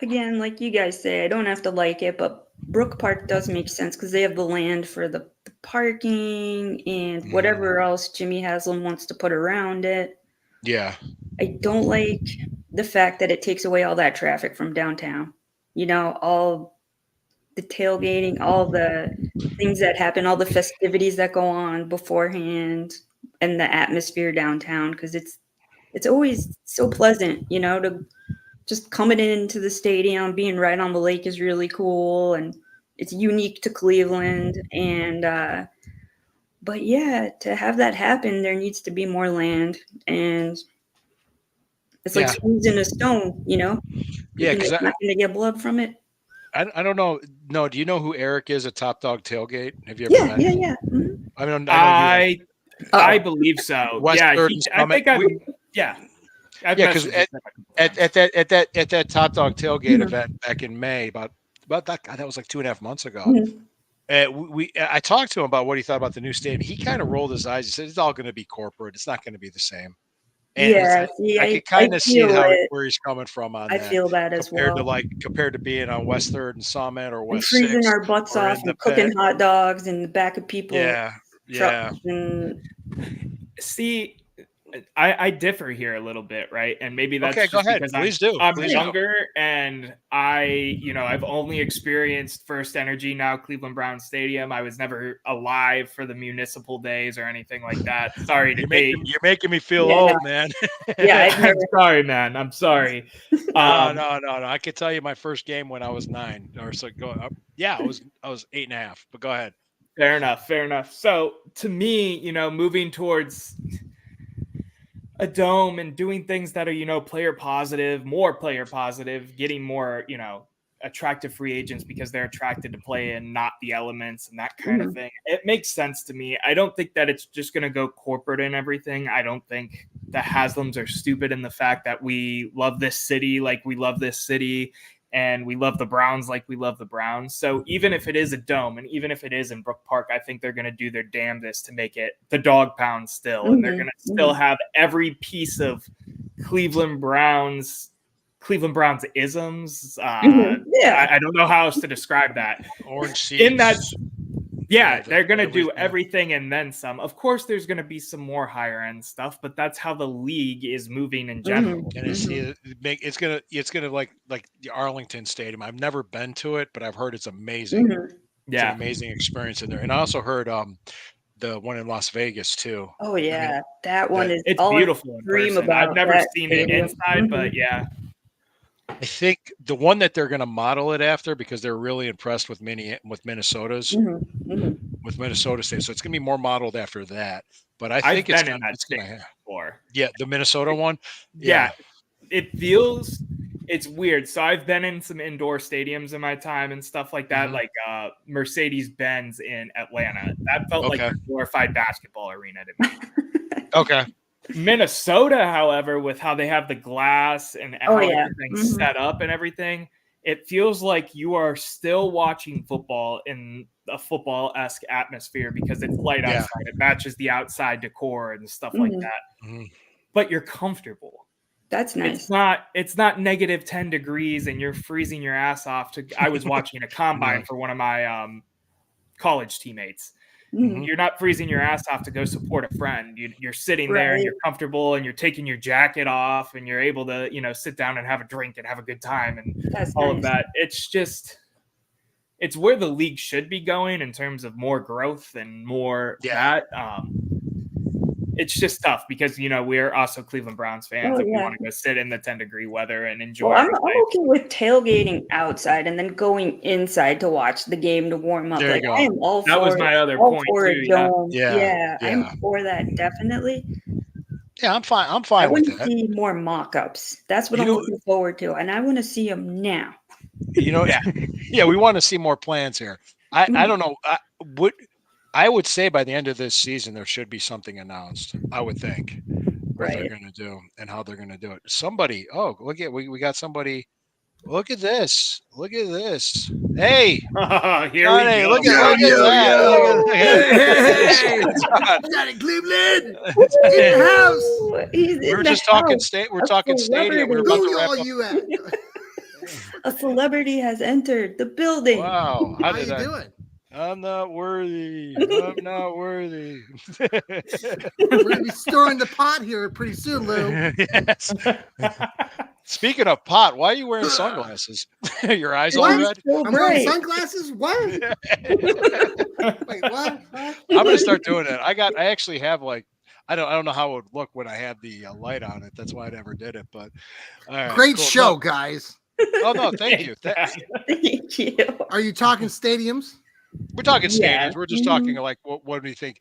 Again, like you guys say, I don't have to like it, but Brook Park does make sense because they have the land for the parking and whatever else Jimmy Haslam wants to put around it.
Yeah.
I don't like the fact that it takes away all that traffic from downtown. All the tailgating, all the things that happen, all the festivities that go on beforehand, and the atmosphere downtown, because it's always so pleasant, to just coming into the stadium, being right on the lake is really cool, and it's unique to Cleveland. And but yeah, to have that happen, there needs to be more land, and it's like squeezing a stone,
Yeah, because
not going to get blood from it.
I don't know. No, do you know who Eric is at Top Dog Tailgate? Have you ever met him?
Yeah. Mm-hmm.
I believe so.
Because at that Top Dog Tailgate event back in May, about that was like 2.5 months ago. I talked to him about what he thought about the new stadium. He kind of rolled his eyes. He said it's all going to be corporate. It's not going to be the same. And I could kind of see where he's coming from on that.
I feel that as well.
Compared to being on West 3rd and Summit or West 6th.
And freezing our butts off and cooking hot dogs in the back of people.
Yeah.
See, I differ here a little bit, right? And maybe that's
okay. Go ahead. Please do.
I'm younger, and I've only experienced First Energy, now Cleveland Browns Stadium. I was never alive for the municipal days or anything like that. Sorry to date.
You're making me feel old, man.
I'm sorry, man. I'm sorry.
No. I could tell you my first game when I was 9 or so. I was 8.5. But go ahead.
Fair enough. So to me, moving towards a dome and doing things that are, more player positive, getting more, attractive free agents because they're attracted to play and not the elements and that kind of thing. It makes sense to me. I don't think that it's just going to go corporate and everything. I don't think the Haslams are stupid in the fact that we love this city like we love this city, and we love the Browns like we love the Browns. So even if it is a dome and even if it is in Brook Park, I think they're going to do their damnedest to make it the dog pound still. And they're going to still have every piece of Cleveland Browns isms. I don't know how else to describe that.
Orange seeds.
In that, they're going to do everything and then some. Of course, there's going to be some more higher end stuff, but that's how the league is moving in general.
And it's gonna like the Arlington Stadium. I've never been to it, but I've heard it's amazing. It's an amazing experience in there. And I also heard the one in Las Vegas too.
Oh yeah, that one is
beautiful. I've never seen it inside, but yeah.
I think the one that they're going to model it after, because they're really impressed with Minnesota's with Minnesota State, so it's going to be more modeled after that. But I think it's going to the Minnesota one.
It's weird. So I've been in some indoor stadiums in my time and stuff like that, like Mercedes-Benz in Atlanta. That felt like a glorified basketball arena to me.
Okay.
Minnesota, however, with how they have the glass and how everything's set up and everything, it feels like you are still watching football in a football-esque atmosphere because it's light outside. It matches the outside decor and stuff like that. But you're comfortable.
That's nice.
It's not negative 10 degrees and you're freezing your ass off. I was watching a combine for one of my college teammates.
Mhm.
You're not freezing your ass off to go support a friend. You're sitting there and
Right.
you're comfortable and you're taking your jacket off and you're able to, sit down and have a drink and have a good time and
That's
all
nice.
of that. It's where the league should be going in terms of more growth and more that. It's just tough because we're also Cleveland Browns fans and we want to go sit in the 10-degree weather and enjoy.
Well, I'm okay with tailgating outside and then going inside to watch the game to warm up.
There you go.
I am all
That
for
was my other
all
point
for a
too.
dome.
Yeah.
I'm for that definitely.
Yeah, I'm fine. I'm
I
fine
want
with
to
that.
see more mock-ups. That's what I'm looking forward to, and I want to see them now.
Yeah, we want to see more plans here. I don't know. I would say by the end of this season there should be something announced. I would think what they're going to do and how they're going to do it. Somebody, we got somebody. Look at this. Look at this. Hey,
here
Johnny,
we go.
look at that.
Hey, Johnny Cleveland in the house.
We were just talking We're talking stadium. We're about to wrap
Who
up.
are you at?
A celebrity has entered the building.
Wow.
How you doing?
I'm not worthy. I'm not worthy.
We're gonna be stirring the pot here pretty soon, Lou.
Yes. Speaking of pot, why are you wearing sunglasses? Your eyes all
What?
red?
So
I'm wearing
bright.
sunglasses. What? Wait, what?
I'm gonna start doing it. I actually have I don't know how it would look when I had the light on it. That's why I never did it. But all right,
Great
cool.
show, guys.
Oh no, thank you.
Thank you.
Are you talking stadiums?
We're talking stadiums.
Yeah.
We're just talking like what do you think?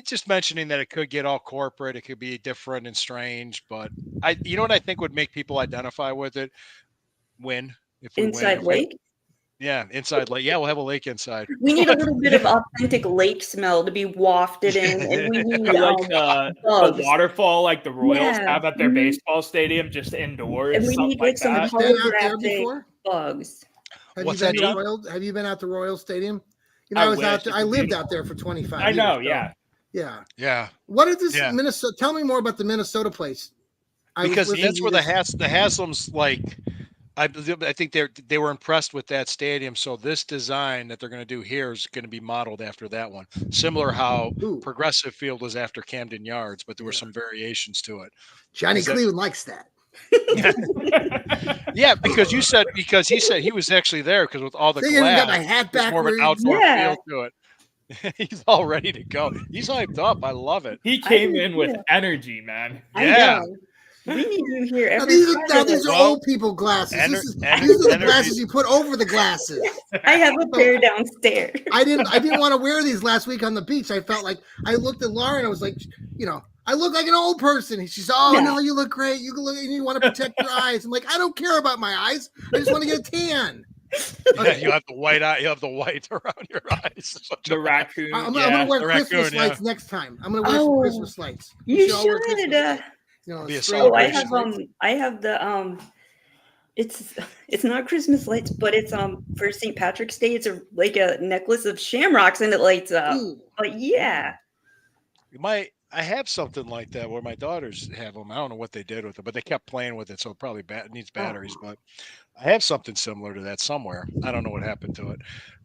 Just mentioning that it could get all corporate, it could be different and strange, but you know what I think would make people identify with it? If we
Inside
win.
lake.
Yeah, inside lake. Yeah, we'll have a lake inside.
We need a little bit of authentic lake smell to be wafted in, and we need
the
bugs.
waterfall like the Royals
Yeah.
have at their
Mhm.
baseball stadium, just indoors.
And we
something
need like some
that.
Been out there
holographic
before?
bugs.
What's that, John?
Have you been out to Royal Stadium?
I
I was
wish.
out there.
It's
I lived
beautiful.
out there for 25
I
years.
know,
so,
yeah.
Yeah.
Yeah,
What is this
Yeah.
Minnesota? Tell me more about the Minnesota place.
because that's where the Haslams I think they were impressed with that stadium. So this design that they're going to do here is going to be modeled after that one. Similar how
Ooh.
Progressive Field was after Camden Yards, but there were some variations to it.
Johnny
Is that-
Cleveland likes that.
Yeah, because he said he was actually there because with all the
See, I got my
glass,
hat
there's more of an
backwards.
outdoor
Yeah.
feel to it. He's all ready to go. He's hyped up. I love it.
He came in with
yeah.
energy, man.
I
Yeah.
know. We need you here
Now,
every
these
Friday.
are
Well,
old people glasses. These are
energy-
the glasses you put over the glasses.
I have a pair downstairs.
I didn't want to wear these last week on the beach. I felt like I looked at Lauren. I was like, I look like an old person. And she said, "Oh
Yeah.
no, you look great. You can look. You want to protect your eyes." I'm like, I don't care about my eyes. I just want to get a tan.
Yeah, you have the white eye. You have the white around your eyes.
The raccoon.
I'm
yeah.
gonna wear
the
Christmas
raccoon, yeah.
lights next time. I'm gonna wear some
Oh,
Christmas lights.
You
all wear
should.
Christmas lights.
Be a
spring
Oh, I
celebration.
have I have the it's not Christmas lights, but it's for St. Patrick's Day. It's like a necklace of shamrocks and it lights up.
Ooh.
But yeah,
I have something like that where my daughters have them. I don't know what they did with it, but they kept playing with it, so it probably needs batteries. But I have something similar to that somewhere. I don't know what happened to it,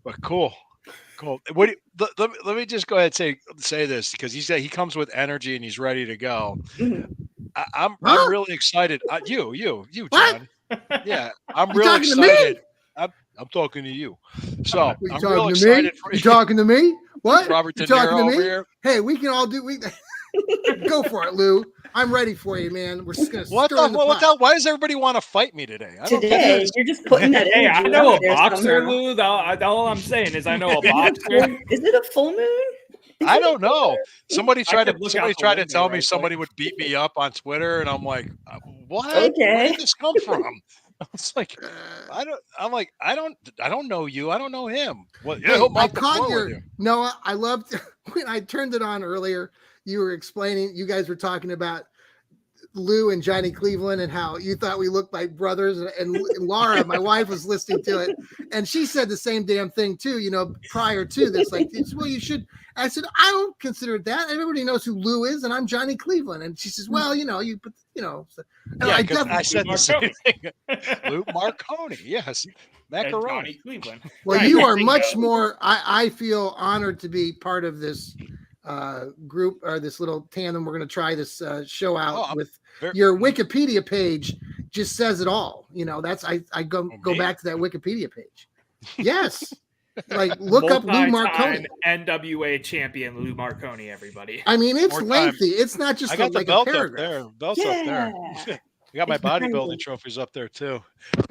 but cool. What? Let me just go ahead and say this because he comes with energy and he's ready to go.
Mhm.
I'm
Huh?
really excited. You,
What?
John. Yeah, I'm
You
real
talking to me?
excited. I'm talking to you. So
You
I'm real
talking to me?
excited for
You talking to me? What?
Robert
You
De
talking
Niro
to
over
me?
here.
Hey, we can all do. Go for it, Lou. I'm ready for you, man. We're just gonna
What
stir in
the?
the
What
pot.
the? Why does everybody want to fight me today? I don't get
today
this.
you're just putting that.
Hey, I
energy
know
out
a
there
boxer,
somehow.
Lou. All I'm saying is I know a boxer.
Is it a full moon?
I don't know. Somebody tried
could look
to
out the
tell
window
me
right
somebody
quick.
would beat me up on Twitter, and I'm like, what?
Okay.
Where did this come from? I was like,
Uh,
I don't know you. I don't know him. What?
Hey,
He'll mop
I
the floor
caught
with
your
you.
Noah. I loved when I turned it on earlier. You were explaining. You guys were talking about Lou and Johnny Cleveland and how you thought we looked like brothers. And Laura, my wife, was listening to it, and she said the same damn thing too. Prior to this, like, well, you should. I said, I don't consider it that. Everybody knows who Lou is, and I'm Johnny Cleveland. And she says, well, you put, So,
Yeah,
I
'cause
definitely.
I said the same thing. Lou
Lou
Marconi, yes, macaroni.
Cleveland.
Well,
Right,
you are
bingo.
much more. I feel honored to be part of this group or this little tandem. We're going to try this show out
I'm
with
very-
your Wikipedia page. Just says it all. That's I go
me?
back to that Wikipedia page. Yes, like look up Lou Marconi.
Multi-time NWA champion Lou Marconi. Everybody.
I mean, it's
More time.
lengthy. It's not just
I got the
like
belt
a
up
paragraph.
there. Belt's up there. I got my
It's behind
bodybuilding
you.
trophies up there too.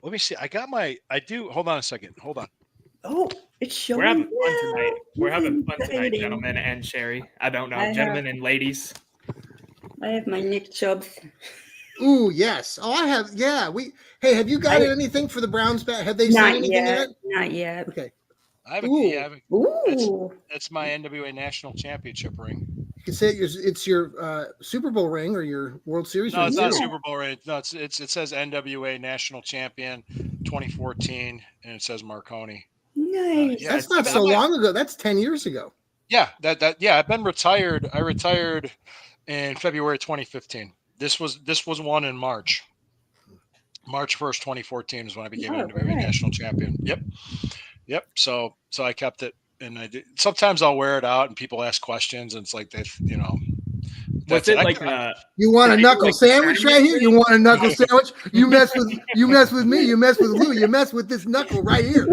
Let me see. I do. Hold on a second. Hold on.
Oh, it's showing.
We're having fun
now.
tonight. We're having fun tonight,
Exciting.
gentlemen and Sherry. I don't know,
I have-
gentlemen and ladies.
I have my Nick Chubbs.
Ooh, yes. Oh, I have. Yeah, Hey, have you got anything for the Browns? Have they said
Not
anything
yet.
yet?
Not yet.
Okay.
I have a,
Ooh.
yeah, I have a,
Ooh.
that's my NWA National Championship ring.
You can say it's your Super Bowl ring or your World Series
No,
ring.
it's not
too.
Super Bowl ring. No, it says NWA National Champion 2014, and it says Marconi.
Nice.
yeah.
That's not so long ago. That's 10 years ago.
Yeah, yeah. I've been retired. I retired in February 2015. This was one in March. March 1st, 2014 is when I became
Oh,
NWA
right.
National Champion. Yep. So I kept it, and I did. Sometimes I'll wear it out, and people ask questions, and it's like they,
Was
that's
it
I
like
could-
You want a
Did you
knuckle
like
sandwich right
tournament
here? You want a knuckle sandwich? You mess with me. You mess with Lou. You mess with this knuckle right here.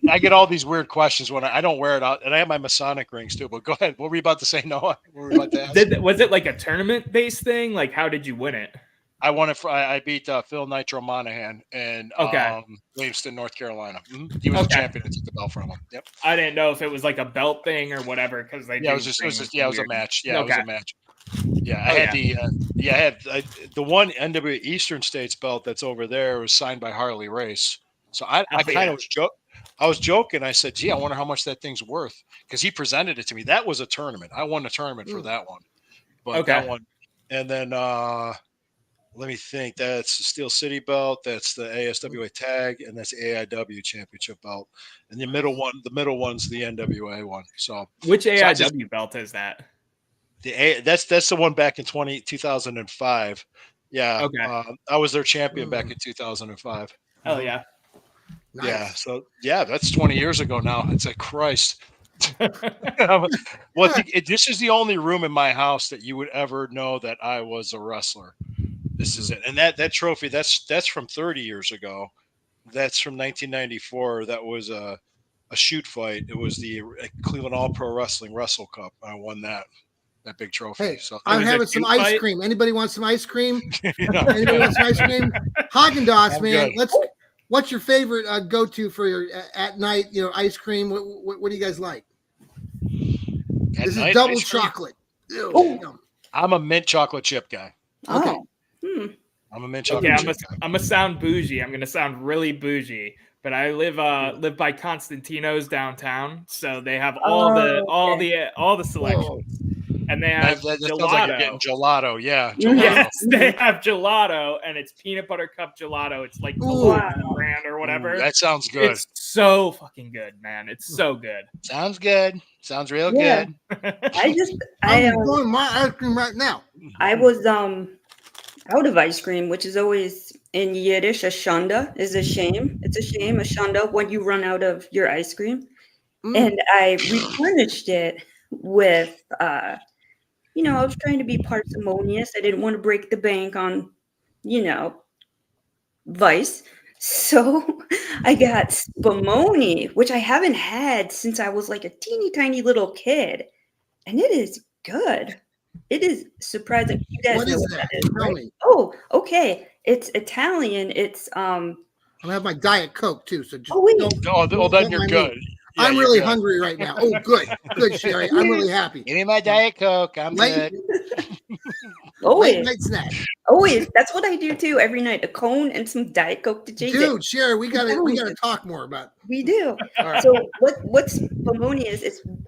I get all these weird questions when I don't wear it out, and I have my Masonic rings too. But go ahead. What were you about to say, Noah? What were you about to ask?
was it like a tournament based thing? Like, how did you win it?
I won it. I beat Phil Nitro Monahan in
Okay.
Williamston, North Carolina. Mhm. He was a
Okay.
champion. I took the belt from him. Yep.
I didn't know if it was like a belt thing or whatever because they
Yeah, it
do
was
things
just it was a
weird.
match. Yeah, it was
Okay.
a match. Yeah, I had the one NWA Eastern States belt that's over there was signed by Harley Race. So I
Oh,
kind of was joking. I said, "Gee, I wonder how much that thing's worth," because he presented it to me. That was a tournament. I won a tournament for that one. But
Okay.
that one, and then let me think. That's the Steel City belt. That's the ASWA tag, and that's the AIW championship belt. And the middle one's the NWA one. So
Which
I just-
AIW belt is that?
that's the one back in 2005. Yeah.
Okay.
I was their champion back in 2005.
Oh yeah.
Nice.
Yeah. So yeah, that's 20 years ago now. It's like Christ. Well, this is the only room in my house that you would ever know that I was a wrestler. This is it. And that trophy, that's from 30 years ago. That's from 1994. That was a shoot fight. It was the Cleveland All Pro Wrestling Wrestle Cup. I won that big trophy.
Hey,
So
I'm
was a
having some
cute
ice
fight?
cream. Anybody want some ice cream?
you know,
Anybody want some ice cream? Haagen-Dazs,
I'm
man.
good.
What's your favorite go-to for your at night? Ice cream. What do you guys like?
at
This
night,
is double
ice cream,
chocolate. Ew,
Oh.
yum.
I'm a mint chocolate chip guy.
Okay.
Oh.
I'm a mint chocolate
Okay,
chip guy.
I'm gonna sound bougie. I'm gonna sound really bougie, but I live by Constantino's downtown, so they have all the selections, and they have
That sounds like you're getting
gelato.
gelato. Yeah.
Mhm.
Gelato.
Yes, they have gelato, and it's peanut butter cup gelato. It's like the
Ooh.
Lawson brand or whatever.
Ooh, that sounds good.
It's so fucking good, man. It's so good.
Sounds good. Sounds real
Yeah.
good.
I'm enjoying my ice cream right now.
I was out of ice cream, which is always in Yiddish, a shunda is a shame. It's a shame, a shunda, when you run out of your ice cream.
Mm.
And I replenished it with I was trying to be parsimonious. I didn't want to break the bank on, Vice. So I got Spumoni, which I haven't had since I was like a teeny tiny little kid. And it is good. It is surprising. You guys
What
know
is
what
that?
that is,
Tell
right?
me.
Oh, okay. It's Italian. It's
I'm gonna have my Diet Coke too. So just
Oh, wait.
Oh,
don't
then you're
mind
good.
me.
Yeah,
I'm
you're
really
good.
hungry right now. Oh, good, Sherry. I'm really happy.
Give me my Diet Coke. I'm
Late-
good.
Late
always,
night snack,
always. That's what I do too every night. A cone and some Diet Coke to JJ.
dude. Sherry, we gotta talk more about.
We do.
All right.
So what's Spumoni is?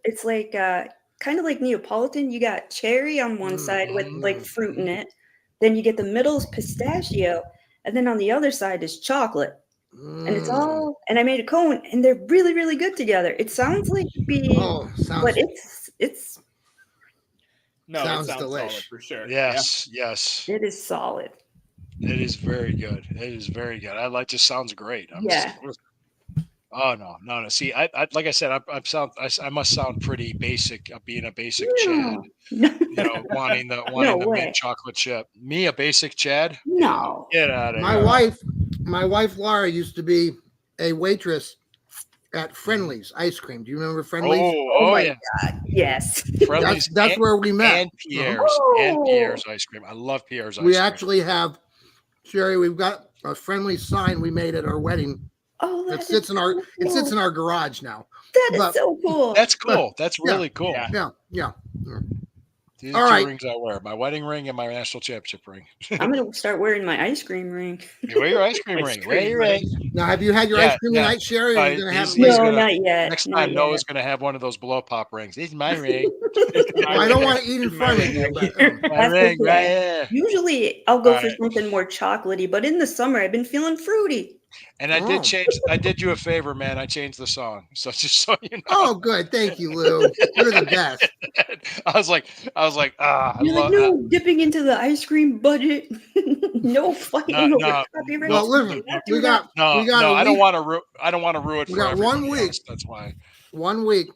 It's like kind of like Neapolitan. You got cherry on one side with like fruit in it, then you get the middle is pistachio, and then on the other side is chocolate. And it's all, and I made a cone, and they're really, really good together. It sounds like being,
Oh, sounds
but it's
No,
Sounds
it sounds
delish.
solid for sure.
Yes, yes.
it is solid.
It is very good. It is very good. I like. Just sounds great.
Yeah.
Oh no. See, I like I said, I must sound pretty basic. Being a basic Chad,
No,
wanting the
way.
mint chocolate chip. Me, a basic Chad?
no.
Get out of
My
here.
wife Laura used to be a waitress at Friendly's Ice Cream. Do you remember Friendly's?
Oh
my
yeah.
God. Yes.
Friendly's
That's
and,
where we met.
and Pierre's and
Oh.
Pierre's ice cream. I love Pierre's ice
We
cream.
actually have, Sherry. We've got a Friendly's sign we made at our wedding.
Oh,
It sits in our garage now.
That is
but-
so cool.
That's cool. That's
Yeah.
really cool.
Yeah.
Yeah.
These
All
are
right.
two rings I wear: my wedding ring and my national championship ring.
I'm gonna start wearing my ice cream ring.
You wear your ice cream ring. Wear your ring.
Now, have you had your
Yeah,
ice cream
yeah.
tonight, Sherry? Or are you
He's-
gonna have it
he's
later?
No,
gonna-
not yet.
Next
not
time,
yet.
Noah's gonna have one of those blow pop rings. This is my ring.
Well, I don't want to eat in front of you, but
My
That's
ring,
okay.
right here.
Usually I'll go
All
for
right.
something more chocolatey, but in the summer I've been feeling fruity.
And I
Oh.
did change. I did you a favor, man. I changed the song. So just so you know,
oh, good. Thank you, Lou. You're the best.
I was like, I
You're
love
like, no, dipping into the ice cream budget. No fighting over
no.
copyright.
Well, listen,
Not
we
doing
got
No,
we got
no,
a
I don't
week-
want to. I don't want to ruin it
We
for
got one
everybody
week.
else. That's why.
1 week.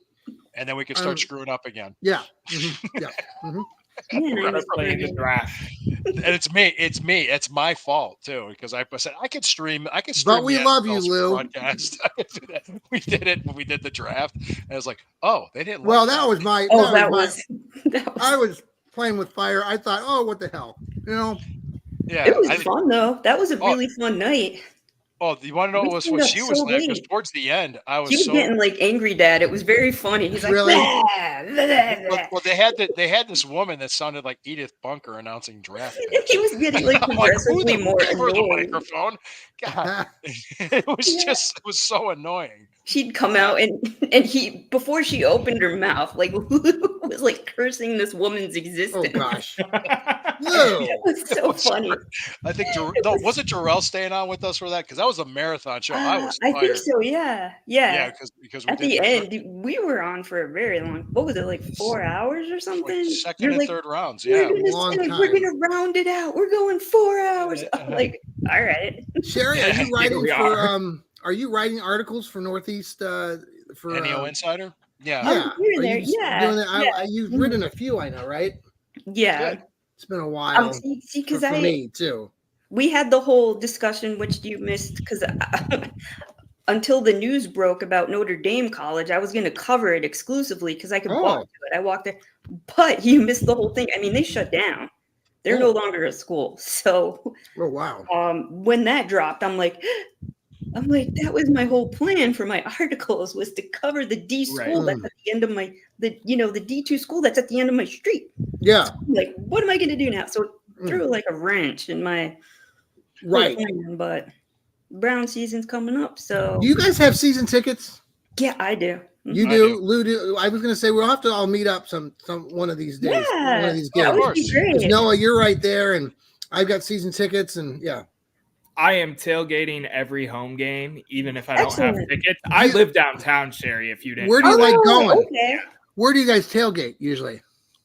And then we can start screwing up again.
Yeah. Mhm. Yeah. Mhm.
that. Man, I
We're
miss
playing the
playing.
draft.
And it's me. It's my fault too because I said I could stream.
But we
the
love you,
NFL's
Lou.
Broadcast. I could do that. We did it when we did the draft, and it was like, oh, they didn't.
Well,
like
that was my.
Oh,
that was my.
that was
I was playing with fire. I thought, oh, what the hell, you know?
Yeah.
it was
I-
fun though. That was a
Oh,
really fun night.
Oh, you want to know
We
what
stayed
what
up
she was
so
like? Because
late.
towards the end, I was
He was
so.
getting like angry dad. It was very funny. He's like,
Really?
"Blah, blah, blah, blah."
Well, they had this woman that sounded like Edith Bunker announcing draft picks.
He was getting like
I'm like, who
progressively
the
more
gave her the
annoyed.
microphone? God, it was so annoying.
She'd come out and he before she opened her mouth, like was like cursing this woman's
Oh
existence.
gosh, Lou.
It was so
was
funny.
I think was it Jarrell staying on with us for that? Because that was a marathon show. I was
I
tired.
think so. Yeah,
Yeah,
yeah.
because we
At
did
the end, we were on for a very long. What was it like 4 hours or something?
like second
You're
and
like,
third rounds.
We're
Yeah,
Long
gonna,
time.
we're gonna round it out. We're going 4 hours. I'm like, all right.
Sherry, are
Yeah,
you writing
we
for
are.
Are you writing articles for Northeast for
NEO Insider. Yeah,
Oh,
yeah,
you're
Are
there.
you just
Yeah,
doing that?
yeah.
You've written a few, I know, right?
Yeah.
It's been a while
See,
for,
because
for me too.
we had the whole discussion, which you missed, because until the news broke about Notre Dame College, I was going to cover it exclusively because I could walk
Oh.
to it. I walked there, but you missed the whole thing. I mean, they shut down. They're no
Oh.
longer a school. So
Oh wow.
when that dropped, I'm like, that was my whole plan for my articles was to cover the D school
Right.
that's at the end of my the D2 school that's at the end of my street.
Yeah.
I'm like, what am I going to do now? So it
Mm.
threw like a wrench in my whole
Right.
plan, but Brown season's coming up, so
Do you guys have season tickets?
yeah, I do.
You
I
do,
do.
Lou. Do I was going to say we'll have to all meet up some one of these days.
Yeah,
One of these
that
games.
would be
course.
great.
'Cause Noah, you're right there, and I've got season tickets, and yeah.
I am tailgating every home game, even if I don't have
Excellent.
tickets. I
You-
live downtown, Sherry. If you didn't,
Where do you like going?
Okay.
Where do you guys tailgate usually?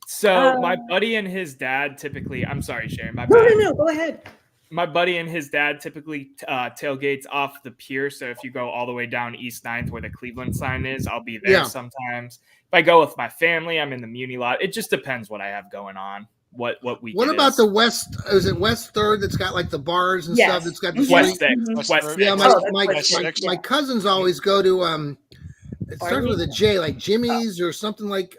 so my buddy and his dad typically. I'm sorry, Sherry. My
No,
bad.
no, no. Go ahead.
My buddy and his dad typically tailgates off the pier. So if you go all the way down East 9th where the Cleveland sign is, I'll be there
Yeah.
sometimes. If I go with my family, I'm in the Muni lot. It just depends what I have going on. What week?
What
it
about
is.
the West? Is it West Third that's got like the bars and
Yes.
stuff? That's got the
Mhm.
West
street?
Six?
Mhm.
West
West
Six.
Yeah,
Oh, that's
my
West
Six.
my cousins always go to it starts
Barney?
with a J, like Jimmy's or something like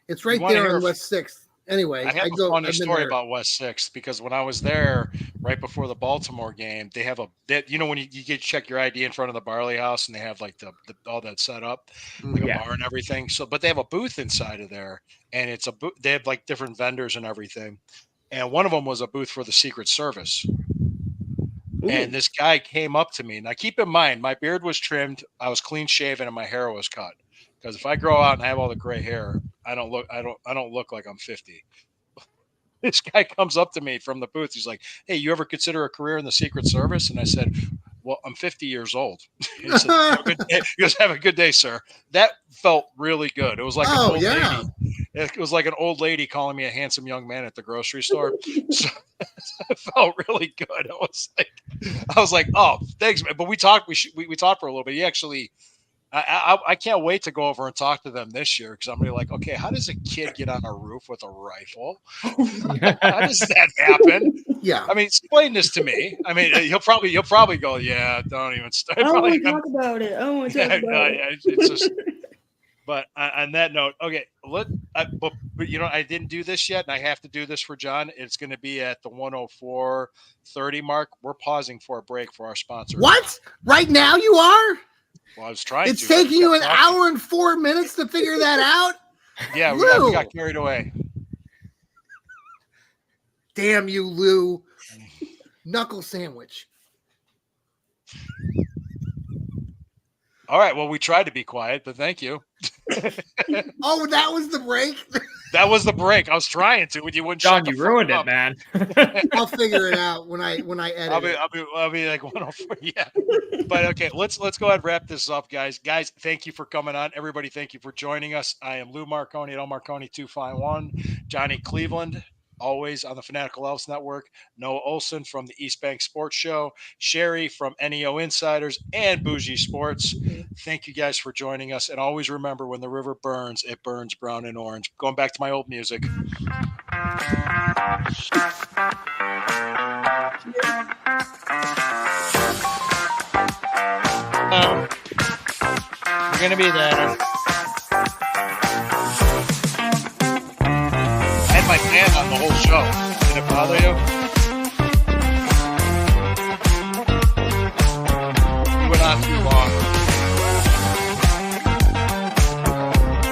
it's right
wanna
there
hear
on
if-
West Sixth. Anyway,
I have a
go.
funny
I've been
story
there.
about West Sixth because when I was there right before the Baltimore game, they have when you get check your ID in front of the Barley House and they have like the all that set up, like
Yeah.
a bar and everything. So, but they have a booth inside of there, and it's a booth. They have like different vendors and everything, and one of them was a booth for the Secret Service. And this guy came up to me. Now, keep in mind, my beard was trimmed, I was clean shaven, and my hair was cut. Because if I grow out and I have all the gray hair, I don't look like I'm 50. this guy comes up to me from the booth. He's like, "Hey, you ever consider a career in the Secret Service?" And I said, "Well, I'm 50 years old." He said, "Have a good day." He goes, "Have a good day, sir." That felt really good. It was like an old lady. It was like an old lady calling me a handsome young man at the grocery store. So it felt really good. I was like, "Oh, thanks, man." But we talked. We talked for a little bit. He actually. I can't wait to go over and talk to them this year because I'm really like, okay, how does a kid get on a roof with a rifle? How does that happen?
Yeah.
I mean, explain this to me. I mean, he'll probably go, yeah, don't even start.
I don't want to talk about it. I don't want to talk about it.
It's just. But on that note, okay, but you know, I didn't do this yet, and I have to do this for John. It's going to be at the 104:30 mark. We're pausing for a break for our sponsor.
What? Right now you are?
Well, I was trying.
It's taking you an hour and 4 minutes to figure that out?
Yeah, we got carried away.
Damn you, Lou. Knuckle sandwich.
All right. Well, we tried to be quiet, but thank you.
Oh, that was the break?
That was the break. I was trying to, when you wouldn't.
John, you ruined it, man.
I'll figure it out when I edit.
I'll be like 104. Yeah. But okay, let's go ahead and wrap this up, guys. Guys, thank you for coming on. Everybody, thank you for joining us. I am Lou Marconi at Marconi 251. Johnny Cleveland, always on the Fanatical Elves Network. Noah Olson from the East Bank Sports Show. Sherry from NEO Insiders and Bougie Sports. Thank you guys for joining us. And always remember, when the river burns, it burns brown and orange. Going back to my old music. You're going to be there. I had my hand on the whole show. Did it bother you? You went on too long.